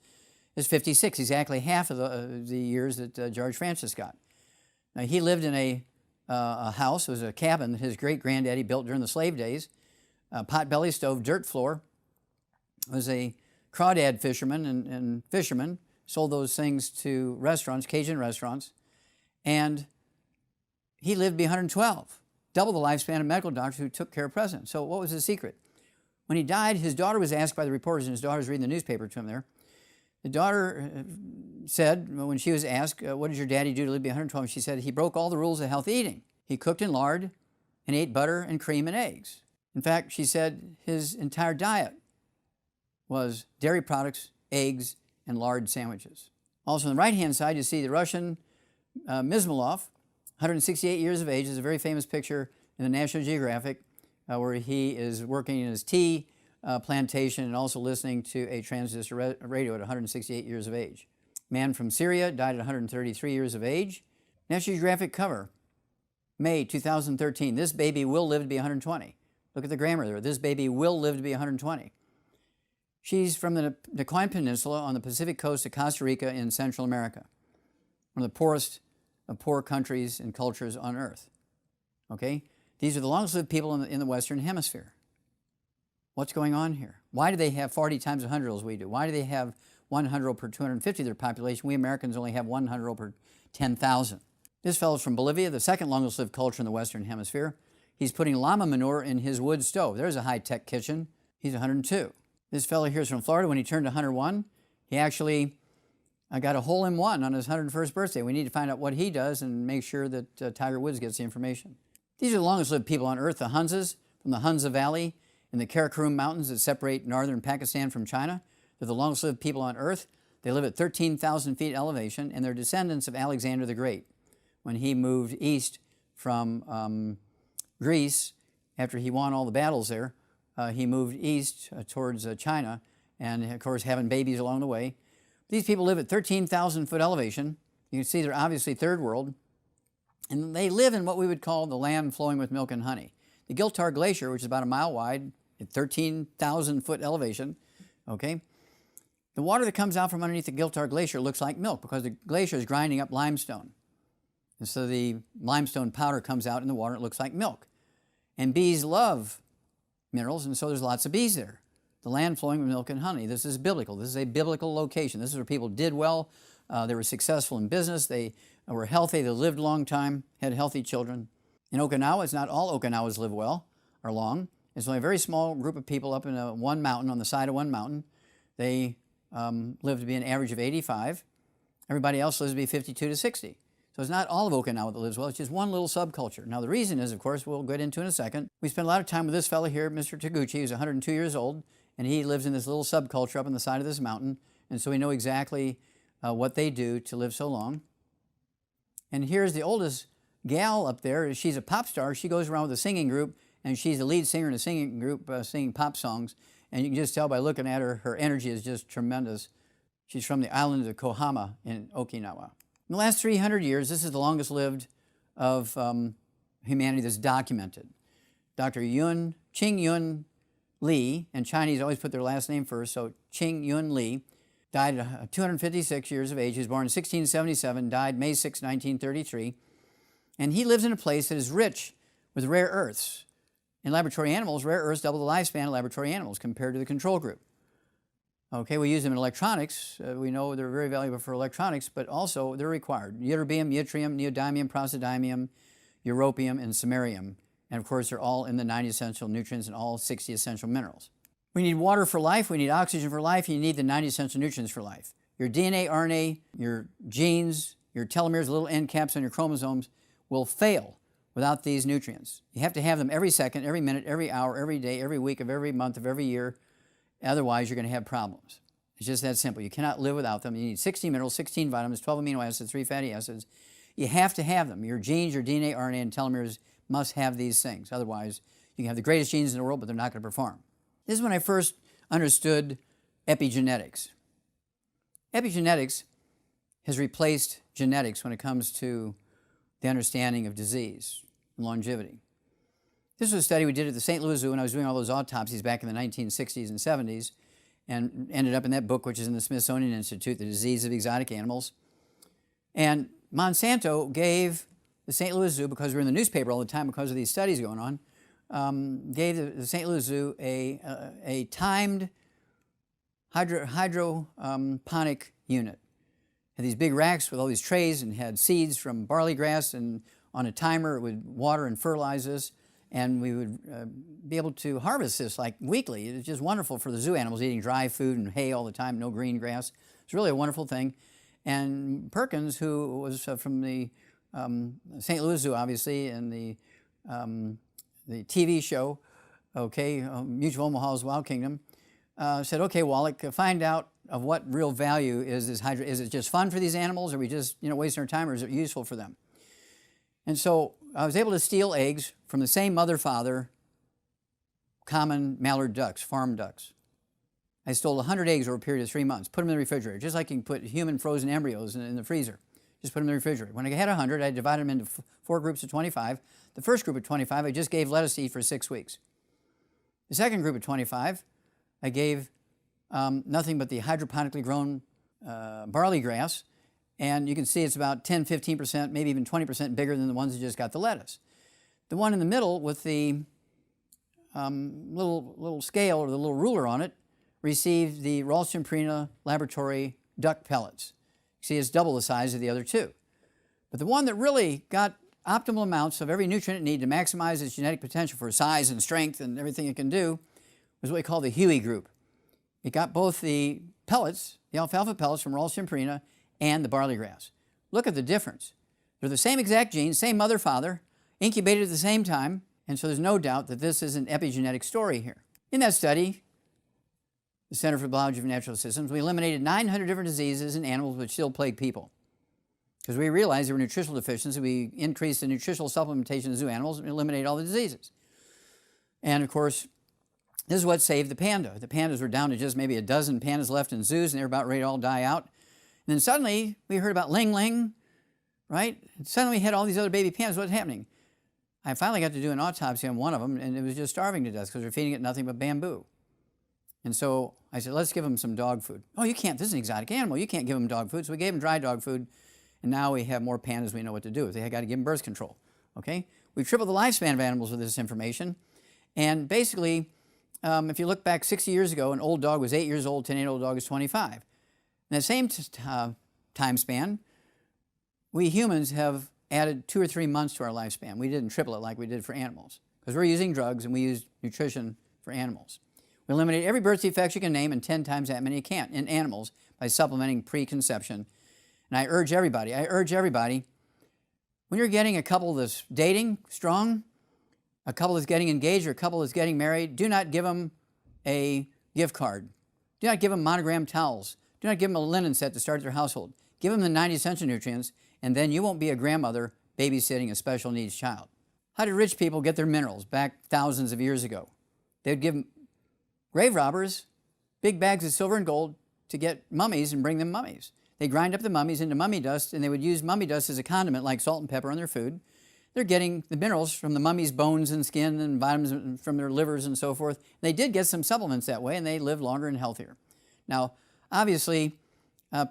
is 56, exactly half of the years that George Francis got. Now, he lived in a house, it was a cabin that his great-granddaddy built during the slave days, pot-belly stove, dirt floor. It was a crawdad fisherman, and fishermen sold those things to restaurants, Cajun restaurants, and he lived to be 112, double the lifespan of medical doctors who took care of presidents. So what was the secret? When he died, his daughter was asked by the reporters, and his daughter was reading the newspaper to him there. The daughter said, when she was asked, what did your daddy do to live to be 112? She said, he broke all the rules of healthy eating. He cooked in lard and ate butter and cream and eggs. In fact, she said his entire diet was dairy products, eggs, and lard sandwiches. Also on the right-hand side, you see the Russian Mismailov, 168 years of age. Is a very famous picture in the National Geographic where he is working in his tea plantation and also listening to a transistor radio at 168 years of age. Man from Syria died at 133 years of age. National Geographic cover, May 2013. This baby will live to be 120. Look at the grammar there. This baby will live to be 120. She's from the Decline Peninsula on the Pacific coast of Costa Rica in Central America, one of the poorest of poor countries and cultures on earth. Okay? These are the longest lived people in the Western Hemisphere. What's going on here? Why do they have 40 times 100 as we do? Why do they have 100 per 250 of their population? We Americans only have 100 per 10,000. This fellow's from Bolivia, the second longest lived culture in the Western Hemisphere. He's putting llama manure in his wood stove. There's a high-tech kitchen. He's 102. This fellow here is from Florida. When he turned 101, he actually got a hole-in-one on his 101st birthday. We need to find out what he does and make sure that Tiger Woods gets the information. These are the longest lived people on earth, the Hunzas from the Hunza Valley in the Karakoram Mountains that separate northern Pakistan from China. They're the longest lived people on earth. They live at 13,000 feet elevation, and they're descendants of Alexander the Great. When he moved east from Greece, after he won all the battles there, he moved east towards China, and of course having babies along the way. These people live at 13,000 foot elevation. You can see they're obviously third world, and they live in what we would call the land flowing with milk and honey. The Giltar Glacier, which is about a mile wide at 13,000 foot elevation, okay? The water that comes out from underneath the Giltar Glacier looks like milk because the glacier is grinding up limestone. And so the limestone powder comes out in the water and it looks like milk. And bees love minerals, and so there's lots of bees there. The land flowing with milk and honey. This is biblical. This is a biblical location. This is where people did well. They were successful in business. They were healthy. They lived a long time, had healthy children. In Okinawa, it's not all Okinawans live well or long. It's only a very small group of people up in one mountain, on the side of one mountain. They live to be an average of 85. Everybody else lives to be 52 to 60. So it's not all of Okinawa that lives well, it's just one little subculture. Now the reason is, of course, we'll get into in a second. We spent a lot of time with this fellow here, Mr. Taguchi, who's 102 years old, and he lives in this little subculture up on the side of this mountain, and so we know exactly what they do to live so long. And here's the oldest gal up there. She's a pop star. She goes around with a singing group, and she's the lead singer in a singing group singing pop songs, and you can just tell by looking at her, her energy is just tremendous. She's from the island of Kohama in Okinawa. In the last 300 years, this is the longest lived of humanity that's documented. Dr. Qing-Yun Li, and Chinese always put their last name first, so Qing-Yun Li, died at 256 years of age. He was born in 1677, died May 6, 1933. And he lives in a place that is rich with rare earths. In laboratory animals, rare earths double the lifespan of laboratory animals compared to the control group. Okay, we use them in electronics. We know they're very valuable for electronics, but also they're required. Ytterbium, yttrium, neodymium, praseodymium, europium, and samarium. And of course, they're all in the 90 essential nutrients and all 60 essential minerals. We need water for life. We need oxygen for life. You need the 90 essential nutrients for life. Your DNA, RNA, your genes, your telomeres, little end caps on your chromosomes will fail without these nutrients. You have to have them every second, every minute, every hour, every day, every week of every month of every year. Otherwise, you're going to have problems. It's just that simple. You cannot live without them. You need 16 minerals, 16 vitamins, 12 amino acids, 3 fatty acids. You have to have them. Your genes, your DNA, RNA, and telomeres must have these things. Otherwise, you can have the greatest genes in the world, but they're not going to perform. This is when I first understood epigenetics. Epigenetics has replaced genetics when it comes to the understanding of disease and longevity. This was a study we did at the St. Louis Zoo when I was doing all those autopsies back in the 1960s and 70s, and ended up in that book, which is in the Smithsonian Institute, The Disease of Exotic Animals. And Monsanto gave the St. Louis Zoo, because we're in the newspaper all the time because of these studies going on, gave the St. Louis Zoo a timed hydroponic unit. Had these big racks with all these trays and had seeds from barley grass, and on a timer it would water and fertilize this, and we would be able to harvest this like weekly. It was just wonderful for the zoo animals, eating dry food and hay all the time, no green grass. It's really a wonderful thing. And Perkins, who was from the St. Louis Zoo, obviously, and the TV show, okay, Mutual Omaha's Wild Kingdom, said, okay, Wallach, find out of what real value is this hydro. Is it just fun for these animals? Are we just, wasting our time, or is it useful for them? And so I was able to steal eggs from the same mother-father common mallard ducks, farm ducks. I stole 100 eggs over a period of 3 months, put them in the refrigerator, just like you can put human frozen embryos in the freezer. Just put them in the refrigerator. When I had 100, I divided them into 4 groups of 25. The first group of 25, I just gave lettuce to eat for 6 weeks. The second group of 25, I gave nothing but the hydroponically grown barley grass, and you can see it's about 10, 15%, maybe even 20% bigger than the ones that just got the lettuce. The one in the middle with the little scale or the little ruler on it received the Ralston-Purina laboratory duck pellets. You see, it's double the size of the other two. But the one that really got optimal amounts of every nutrient it needed to maximize its genetic potential for size and strength and everything it can do was what we call the Huey group. It got both the pellets, the alfalfa pellets from Ralston-Purina, and the barley grass. Look at the difference. They're the same exact genes, same mother, father, incubated at the same time, and so there's no doubt that this is an epigenetic story here. In that study, the Center for Biology of Natural Systems, we eliminated 900 different diseases in animals which still plague people. Because we realized there were nutritional deficiencies, we increased the nutritional supplementation of zoo animals and eliminated all the diseases. And of course, this is what saved the panda. The pandas were down to just maybe a dozen pandas left in zoos, and they were about ready to all die out. And then suddenly, we heard about Ling Ling, right? And suddenly we had all these other baby pandas. What's happening? I finally got to do an autopsy on one of them, and it was just starving to death because we're feeding it nothing but bamboo. And so I said, let's give them some dog food. Oh, you can't. This is an exotic animal. You can't give them dog food. So we gave them dry dog food, and now we have more pandas. We know what to do. They got to give them birth control. Okay? We've tripled the lifespan of animals with this information. And basically, if you look back 60 years ago, an old dog was 8 years old, 10-year-old dog is 25. In that same time span, we humans have added 2 or 3 months to our lifespan. We didn't triple it like we did for animals because we're using drugs and we use nutrition for animals. We eliminate every birth defect you can name and 10 times that many you can't in animals by supplementing preconception. And I urge everybody, when you're getting a couple that's dating strong, a couple that's getting engaged or a couple that's getting married, do not give them a gift card. Do not give them monogrammed towels. Do not give them a linen set to start their household. Give them the 90 essential nutrients, and then you won't be a grandmother babysitting a special needs child. How did rich people get their minerals back thousands of years ago? They would give grave robbers big bags of silver and gold to get mummies and bring them mummies. They grind up the mummies into mummy dust, and they would use mummy dust as a condiment like salt and pepper on their food. They're getting the minerals from the mummy's bones and skin and vitamins from their livers and so forth. They did get some supplements that way, and they lived longer and healthier. Now, obviously,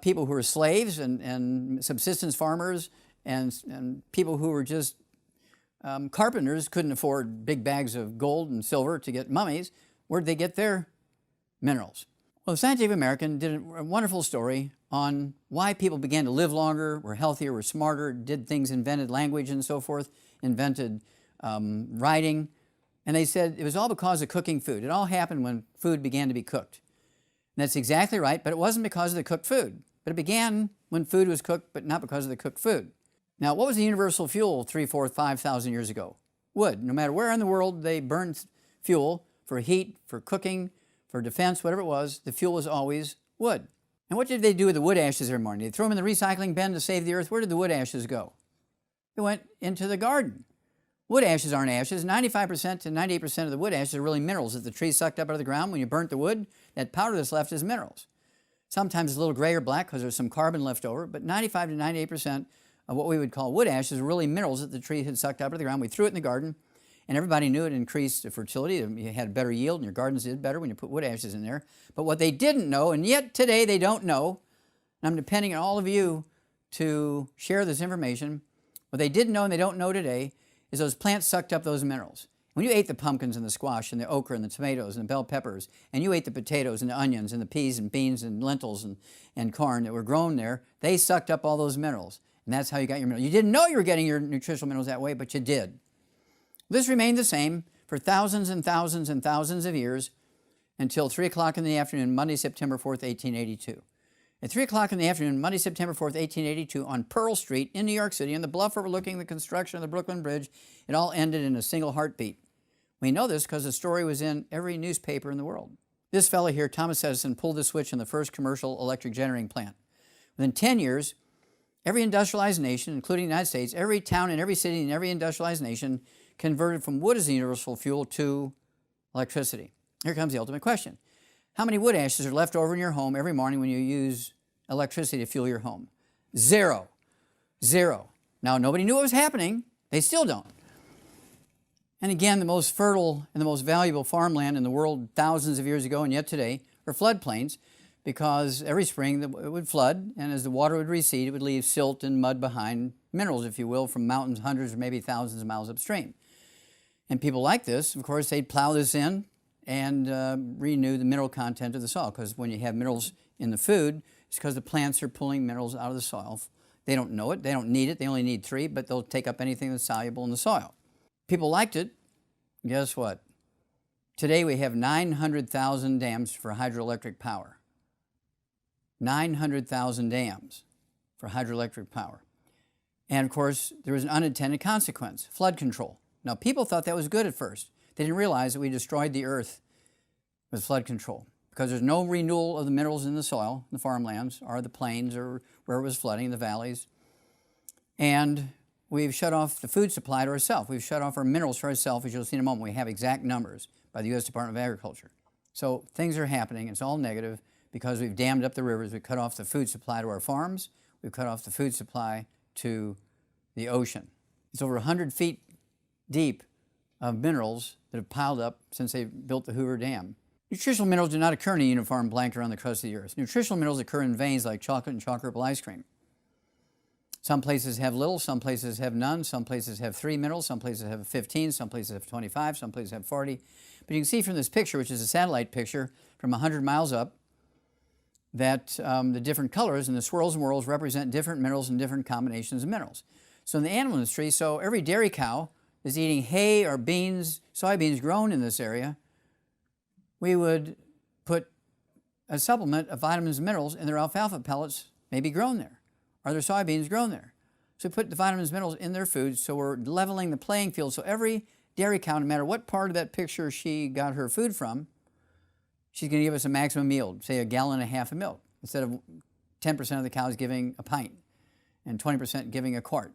people who were slaves and subsistence farmers and people who were just carpenters couldn't afford big bags of gold and silver to get mummies. Where'd they get their minerals? Well, the Scientific American did a wonderful story on why people began to live longer, were healthier, were smarter, did things, invented language and so forth, invented writing. And they said it was all because of cooking food. It all happened when food began to be cooked. And that's exactly right, but it wasn't because of the cooked food. But it began when food was cooked, but not because of the cooked food. Now, what was the universal fuel 3,000, 4,000, 5,000 years ago? Wood. No matter where in the world they burned fuel for heat, for cooking, for defense, whatever it was, the fuel was always wood. And what did they do with the wood ashes every morning? They throw them in the recycling bin to save the earth. Where did the wood ashes go? They went into the garden. Wood ashes aren't ashes. 95% to 98% of the wood ashes are really minerals that the tree sucked up out of the ground. When you burnt the wood, that powder that's left is minerals. Sometimes it's a little gray or black because there's some carbon left over, but 95 to 98% of what we would call wood ashes are really minerals that the tree had sucked up out of the ground. We threw it in the garden, and everybody knew it increased fertility. You had better yield, and your gardens did better when you put wood ashes in there. But what they didn't know, and yet today they don't know, and I'm depending on all of you to share this information, what they didn't know and they don't know today is those plants sucked up those minerals. When you ate the pumpkins and the squash and the okra and the tomatoes and the bell peppers, and you ate the potatoes and the onions and the peas and beans and lentils and corn that were grown there, they sucked up all those minerals. And that's how you got your minerals. You didn't know you were getting your nutritional minerals that way, but you did. This remained the same for thousands and thousands and thousands of years until 3 o'clock in the afternoon, Monday, September 4th, 1882. At 3 o'clock in the afternoon, Monday, September 4th, 1882, on Pearl Street in New York City, on the bluff overlooking the construction of the Brooklyn Bridge, it all ended in a single heartbeat. We know this because the story was in every newspaper in the world. This fellow here, Thomas Edison, pulled the switch on the first commercial electric generating plant. Within 10 years, every industrialized nation, including the United States, every town and every city and every industrialized nation converted from wood as the universal fuel to electricity. Here comes the ultimate question. How many wood ashes are left over in your home every morning when you use electricity to fuel your home? Zero. Zero. Now, nobody knew what was happening. They still don't. And again, the most fertile and the most valuable farmland in the world thousands of years ago and yet today are floodplains, because every spring it would flood, and as the water would recede, it would leave silt and mud behind, minerals, if you will, from mountains hundreds or maybe thousands of miles upstream. And people like this, of course, they'd plow this in and renew the mineral content of the soil, because when you have minerals in the food, it's because the plants are pulling minerals out of the soil. They don't know it, they don't need it, they only need 3, but they'll take up anything that's soluble in the soil. People liked it. Guess what? Today we have 900,000 dams for hydroelectric power. 900,000 dams for hydroelectric power. And of course, there was an unintended consequence, flood control. Now, people thought that was good at first. They didn't realize that we destroyed the earth with flood control, because there's no renewal of the minerals in the soil, the farmlands, or the plains, or where it was flooding, the valleys. And we've shut off the food supply to ourselves. We've shut off our minerals for ourselves, as you'll see in a moment. We have exact numbers by the U.S. Department of Agriculture. So things are happening. It's all negative because we've dammed up the rivers. We've cut off the food supply to our farms. We've cut off the food supply to the ocean. It's over 100 feet deep of minerals that have piled up since they built the Hoover Dam. Nutritional minerals do not occur in a uniform blanket around the crust of the earth. Nutritional minerals occur in veins like chocolate and chocolate ice cream. Some places have little, some places have none, some places have 3 minerals, some places have 15, some places have 25, some places have 40. But you can see from this picture, which is a satellite picture from 100 miles up, that the different colors and the swirls and whirls represent different minerals and different combinations of minerals. So in the animal industry, so every dairy cow is eating hay or beans, soybeans grown in this area, we would put a supplement of vitamins and minerals in their alfalfa pellets, maybe grown there, or their soybeans grown there. So we put the vitamins and minerals in their food, so we're leveling the playing field. So every dairy cow, no matter what part of that picture she got her food from, she's going to give us a maximum yield, say 1.5 gallons of milk, instead of 10% of the cows giving a pint and 20% giving a quart,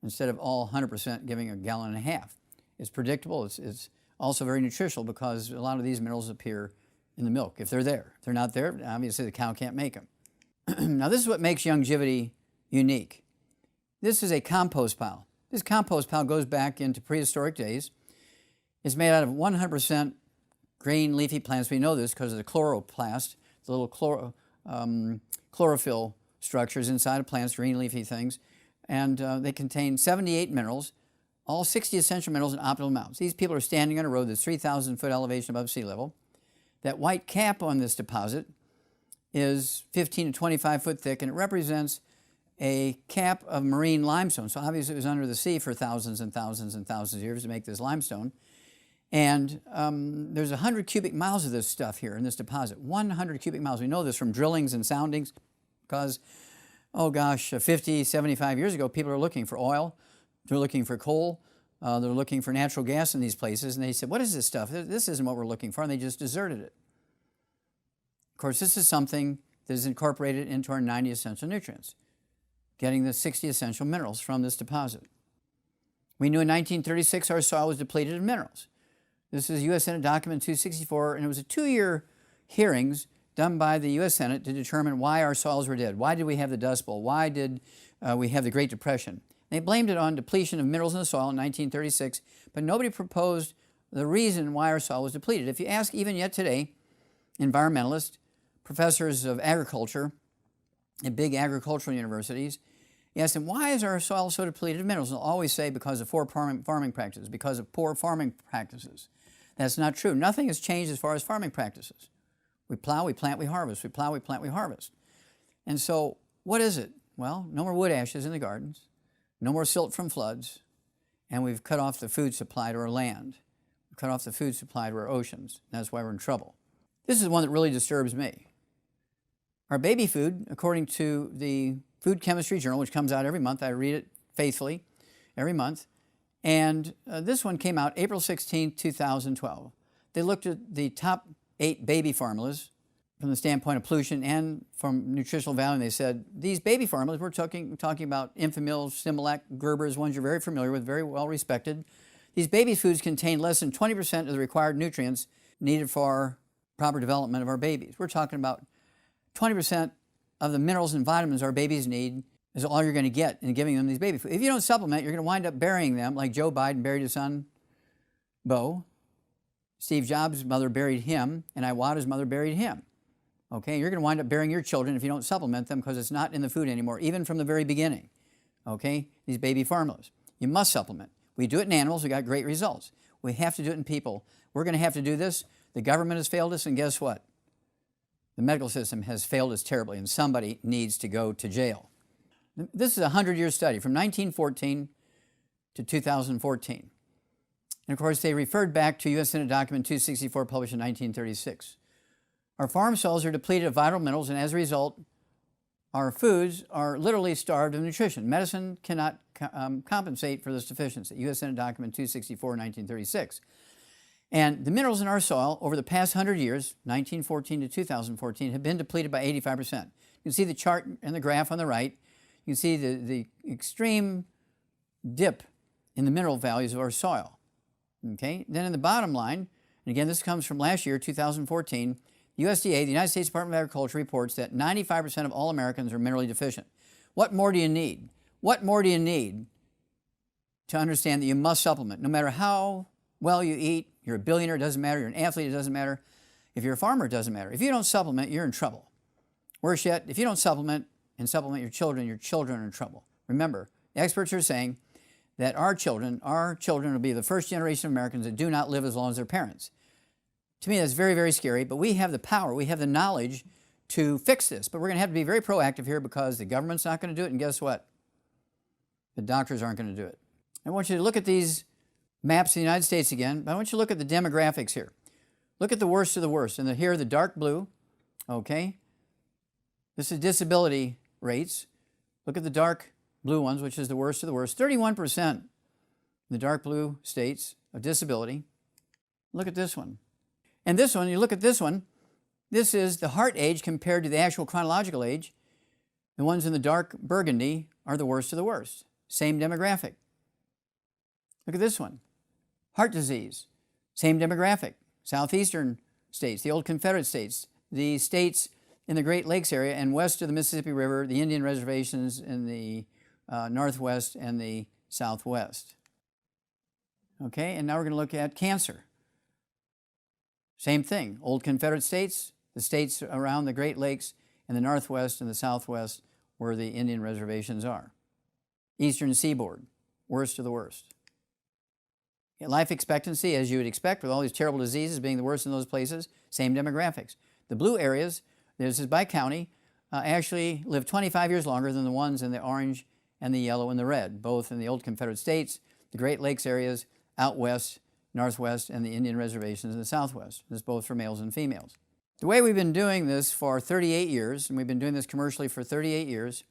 instead of all 100% giving 1.5 gallons. It's predictable. It's also very nutritional, because a lot of these minerals appear in the milk if they're there. If they're not there, obviously the cow can't make them. Now, this is what makes longevity unique. This is a compost pile. This compost pile goes back into prehistoric days. It's made out of 100% green leafy plants. We know this because of the chloroplast, the little chlorophyll structures inside of plants, green leafy things. And they contain 78 minerals, all 60 essential minerals in optimal amounts. These people are standing on a road that's 3,000 foot elevation above sea level. That white cap on this deposit is 15 to 25 foot thick, and it represents a cap of marine limestone. So obviously it was under the sea for thousands and thousands and thousands of years to make this limestone. And there's 100 cubic miles of this stuff here in this deposit, 100 cubic miles. We know this from drillings and soundings because, oh gosh, 50, 75 years ago, people are looking for oil, they're looking for coal, they're looking for natural gas in these places, and they said, what is this stuff? This isn't what we're looking for, and they just deserted it. Of course, this is something that is incorporated into our 90 essential nutrients, getting the 60 essential minerals from this deposit. We knew in 1936 our soil was depleted of minerals. This is U.S. Senate document 264, and it was a 2-year hearings done by the U.S. Senate to determine why our soils were dead. Why did we have the Dust Bowl? Why did we have the Great Depression? They blamed it on depletion of minerals in the soil in 1936, but nobody proposed the reason why our soil was depleted. If you ask even yet today, environmentalists, professors of agriculture at big agricultural universities, you ask them, why is our soil so depleted of minerals? They'll always say because of poor farming practices, because of poor farming practices. That's not true. Nothing has changed as far as farming practices. We plow, we plant, we harvest. We plow, we plant, we harvest. And so what is it? Well, no more wood ashes in the gardens, no more silt from floods, and we've cut off the food supply to our land. We've cut off the food supply to our oceans. That's why we're in trouble. This is one that really disturbs me. Our baby food, according to the Food Chemistry Journal, which comes out every month, I read it faithfully every month, and this one came out April 16, 2012. They looked at the top 8 baby formulas from the standpoint of pollution and from nutritional value, and they said, these baby formulas, we're talking about Enfamil, Similac, Gerber's, ones you're very familiar with, very well respected. These baby foods contain less than 20% of the required nutrients needed for proper development of our babies. We're talking about 20% of the minerals and vitamins our babies need is all you're going to get in giving them these baby food. If you don't supplement, you're going to wind up burying them like Joe Biden buried his son, Bo. Steve Jobs' mother buried him, and Iwata's mother buried him. Okay, you're going to wind up burying your children if you don't supplement them because it's not in the food anymore, even from the very beginning. Okay, these baby formulas. You must supplement. We do it in animals, we got great results. We have to do it in people. We're going to have to do this. The government has failed us, and guess what? The medical system has failed us terribly, and somebody needs to go to jail. This is a 100-year study from 1914 to 2014. And of course, they referred back to U.S. Senate Document 264, published in 1936. Our farm soils are depleted of vital minerals, and as a result, our foods are literally starved of nutrition. Medicine cannot compensate for this deficiency. U.S. Senate Document 264, 1936. And the minerals in our soil over the past 100 years, 1914 to 2014, have been depleted by 85%. You can see the chart and the graph on the right. You can see the extreme dip in the mineral values of our soil. Okay? Then in the bottom line, and again this comes from last year, 2014, the USDA, the United States Department of Agriculture, reports that 95% of all Americans are minerally deficient. What more do you need? What more do you need to understand that you must supplement? No matter how well you eat, you're a billionaire, it doesn't matter, you're an athlete, it doesn't matter. If you're a farmer, it doesn't matter. If you don't supplement, you're in trouble. Worse yet, if you don't supplement and supplement your children are in trouble. Remember, the experts are saying that our children will be the first generation of Americans that do not live as long as their parents. To me, that's very, very scary, but we have the power, we have the knowledge to fix this. But we're going to have to be very proactive here because the government's not going to do it, and guess what? The doctors aren't going to do it. I want you to look at these maps of the United States again, but I want you to look at the demographics here. Look at the worst of the worst. And here, the dark blue, okay? This is disability rates. Look at the dark blue ones, which is the worst of the worst. 31% in the dark blue states of disability. Look at this one. And this one, you look at this one, this is the heart age compared to the actual chronological age. The ones in the dark burgundy are the worst of the worst. Same demographic. Look at this one. Heart disease, same demographic. Southeastern states, the old Confederate states, the states in the Great Lakes area and west of the Mississippi River, the Indian reservations in the Northwest and the Southwest. Okay, and now we're going to look at cancer. Same thing, old Confederate states, the states around the Great Lakes and the Northwest and the Southwest where the Indian reservations are. Eastern seaboard, worst of the worst. Life expectancy, as you would expect, with all these terrible diseases being the worst in those places, same demographics. The blue areas, this is by county, actually live 25 years longer than the ones in the orange and the yellow and the red, both in the old Confederate states, the Great Lakes areas, out west, Northwest, and the Indian reservations in the Southwest. This is both for males and females. The way we've been doing this for 38 years, and we've been doing this commercially for 38 years,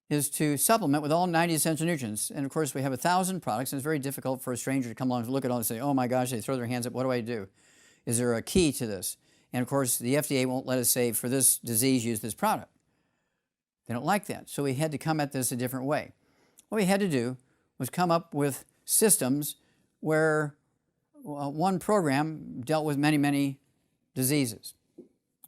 is to supplement with all 90 essential nutrients. And of course, we have 1,000 products, and it's very difficult for a stranger to come along and look at all and say, oh my gosh, they throw their hands up, what do I do? Is there a key to this? And of course, the FDA won't let us say, for this disease, use this product. They don't like that. So we had to come at this a different way. What we had to do was come up with systems where one program dealt with many, many diseases.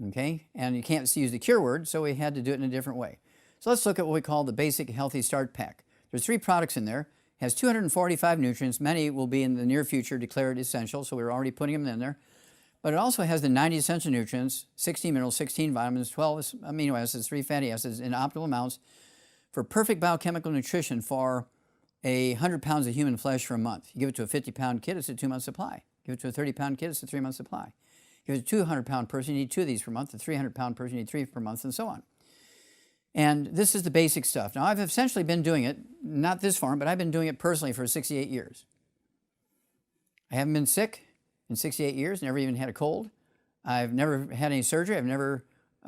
Okay? And you can't use the cure word, so we had to do it in a different way. So let's look at what we call the Basic Healthy Start Pack. There's 3 products in there. It has 245 nutrients. Many will be in the near future declared essential, so we're already putting them in there. But it also has the 90 essential nutrients, 16 minerals, 16 vitamins, 12 amino acids, 3 fatty acids in optimal amounts for perfect biochemical nutrition for 100 pounds of human flesh for a month. You give it to a 50-pound kid, it's a 2-month supply. Give it to a 30-pound kid, it's a 3-month supply. Give it to a 200-pound person, you need 2 of these per month. A 300-pound person, you need 3 per month, and so on. And this is the basic stuff. Now, I've essentially been doing it, not this farm, but I've been doing it personally for 68 years. I haven't been sick in 68 years, never even had a cold. I've never had any surgery. I've never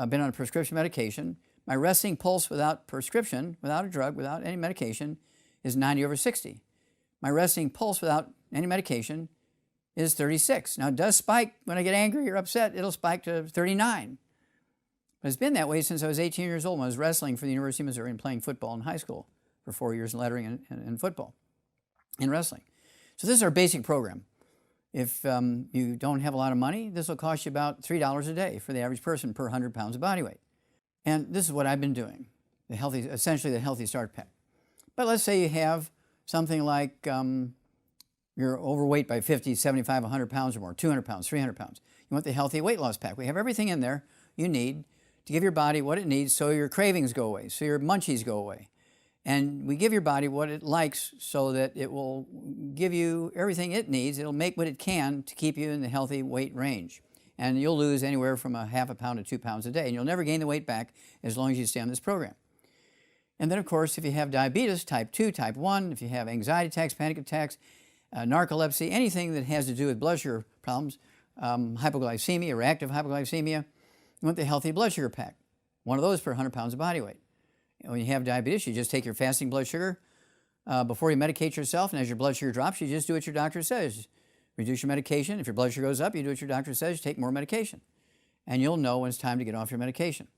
been on a prescription medication. My resting pulse without prescription, without a drug, without any medication, is 90/60. My resting pulse without any medication is 36. Now, it does spike when I get angry or upset. It'll spike to 39. But it's been that way since I was 18 years old when I was wrestling for the University of Missouri and playing football in high school for 4 years, lettering and football and wrestling. So this is our basic program. If you don't have a lot of money, this will cost you about $3 a day for the average person per 100 pounds of body weight. And this is what I've been doing, essentially the Healthy Start Pack. But let's say you have something like you're overweight by 50, 75, 100 pounds or more, 200 pounds, 300 pounds. You want the Healthy Weight Loss Pack. We have everything in there you need to give your body what it needs so your cravings go away, so your munchies go away. And we give your body what it likes so that it will give you everything it needs. It'll make what it can to keep you in the healthy weight range. And you'll lose anywhere from a half a pound to 2 pounds a day. And you'll never gain the weight back as long as you stay on this program. And then, of course, if you have diabetes, type 2, type 1, if you have anxiety attacks, panic attacks, narcolepsy, anything that has to do with blood sugar problems, hypoglycemia, reactive hypoglycemia, you want the Healthy Blood Sugar Pack. One of those per 100 pounds of body weight. When you have diabetes, you just take your fasting blood sugar before you medicate yourself, and as your blood sugar drops, you just do what your doctor says. Reduce your medication. If your blood sugar goes up, you do what your doctor says, you take more medication. And you'll know when it's time to get off your medication.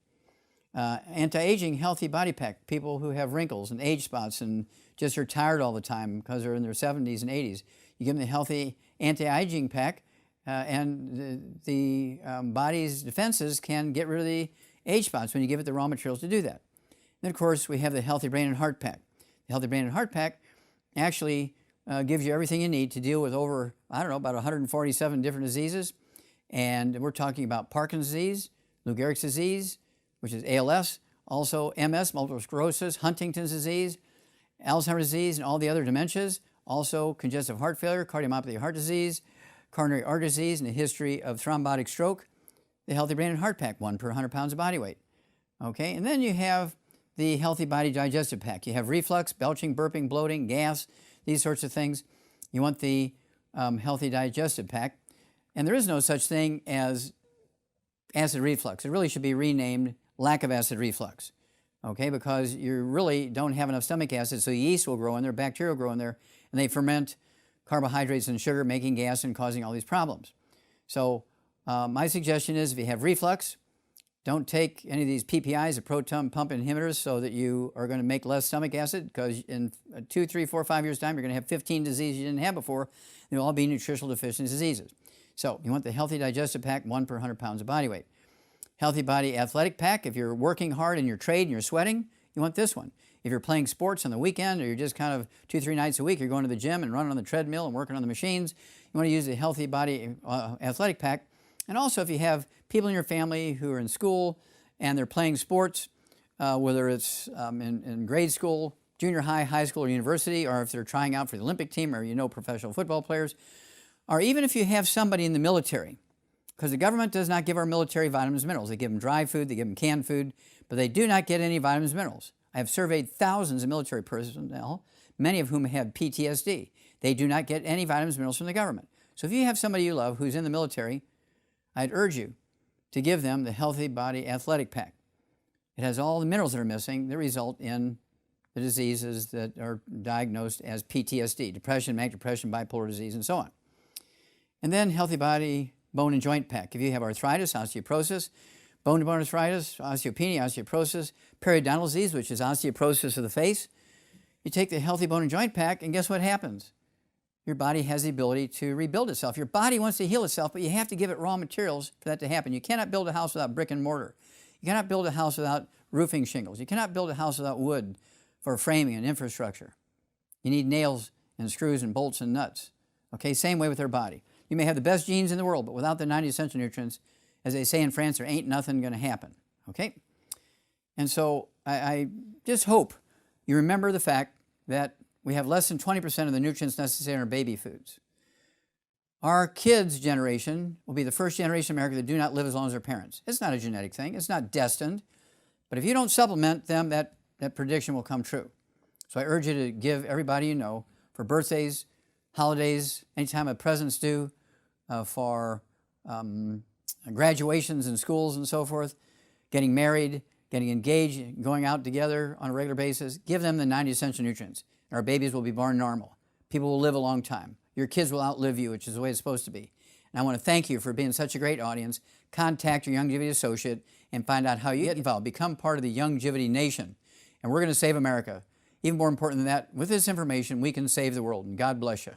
Anti-aging Healthy Body Pack. People who have wrinkles and age spots and just are tired all the time because they're in their 70s and 80s. You give them the Healthy Anti-Aging Pack, and the body's defenses can get rid of the age spots when you give it the raw materials to do that. Then, of course, we have the Healthy Brain and Heart Pack. The Healthy Brain and Heart Pack actually gives you everything you need to deal with over, I don't know, about 147 different diseases. And we're talking about Parkinson's disease, Lou Gehrig's disease, which is ALS, also MS, multiple sclerosis, Huntington's disease, Alzheimer's disease, and all the other dementias, also congestive heart failure, cardiomyopathy of heart disease, coronary artery disease, and a history of thrombotic stroke. The Healthy Brain and Heart Pack, 1 per 100 pounds of body weight. Okay, and then you have the Healthy Body Digestive Pack. You have reflux, belching, burping, bloating, gas, these sorts of things. You want the Healthy Digestive Pack. And there is no such thing as acid reflux. It really should be renamed lack of acid reflux, okay, because you really don't have enough stomach acid, so yeast will grow in there, bacteria will grow in there, and they ferment carbohydrates and sugar, making gas and causing all these problems. So my suggestion is if you have reflux, don't take any of these PPIs, or proton pump inhibitors, so that you are going to make less stomach acid, because in 2, 3, 4, 5 years' time, you're going to have 15 diseases you didn't have before. They'll all be nutritional deficiency diseases. So you want the Healthy Digestive Pack, 1 per 100 pounds of body weight. Healthy Body Athletic Pack. If you're working hard in your trade and you're sweating, you want this one. If you're playing sports on the weekend, or you're just kind of 2, 3 nights a week, you're going to the gym and running on the treadmill and working on the machines, you want to use the Healthy Body Athletic Pack. And also, if you have people in your family who are in school and they're playing sports, whether it's in grade school, junior high, high school, or university, or if they're trying out for the Olympic team, or you know professional football players, or even if you have somebody in the military, because the government does not give our military vitamins and minerals. They give them dry food, they give them canned food, but they do not get any vitamins and minerals. I have surveyed thousands of military personnel, many of whom have PTSD. They do not get any vitamins and minerals from the government. So if you have somebody you love who's in the military, I'd urge you to give them the Healthy Body Athletic Pack. It has all the minerals that are missing that result in the diseases that are diagnosed as PTSD, depression, manic depression, bipolar disease, and so on. And then Healthy Body Bone and Joint Pack. If you have arthritis, osteoporosis, bone-to-bone arthritis, osteopenia, osteoporosis, periodontal disease, which is osteoporosis of the face, you take the Healthy Bone and Joint Pack, and guess what happens? Your body has the ability to rebuild itself. Your body wants to heal itself, but you have to give it raw materials for that to happen. You cannot build a house without brick and mortar. You cannot build a house without roofing shingles. You cannot build a house without wood for framing and infrastructure. You need nails and screws and bolts and nuts. Okay, same way with our body. You may have the best genes in the world, but without the 90 essential nutrients, as they say in France, there ain't nothing going to happen. Okay? And so I just hope you remember the fact that we have less than 20% of the nutrients necessary in our baby foods. Our kids' generation will be the first generation in America that do not live as long as their parents. It's not a genetic thing. It's not destined. But if you don't supplement them, that prediction will come true. So I urge you to give everybody you know, for birthdays, holidays, anytime a present's due, for graduations in schools and so forth, getting married, getting engaged, going out together on a regular basis, give them the 90 essential nutrients. And our babies will be born normal. People will live a long time. Your kids will outlive you, which is the way it's supposed to be. And I want to thank you for being such a great audience. Contact your Youngevity associate and find out how you get involved. Become part of the Youngevity Nation. And we're going to save America. Even more important than that, with this information, we can save the world. And God bless you.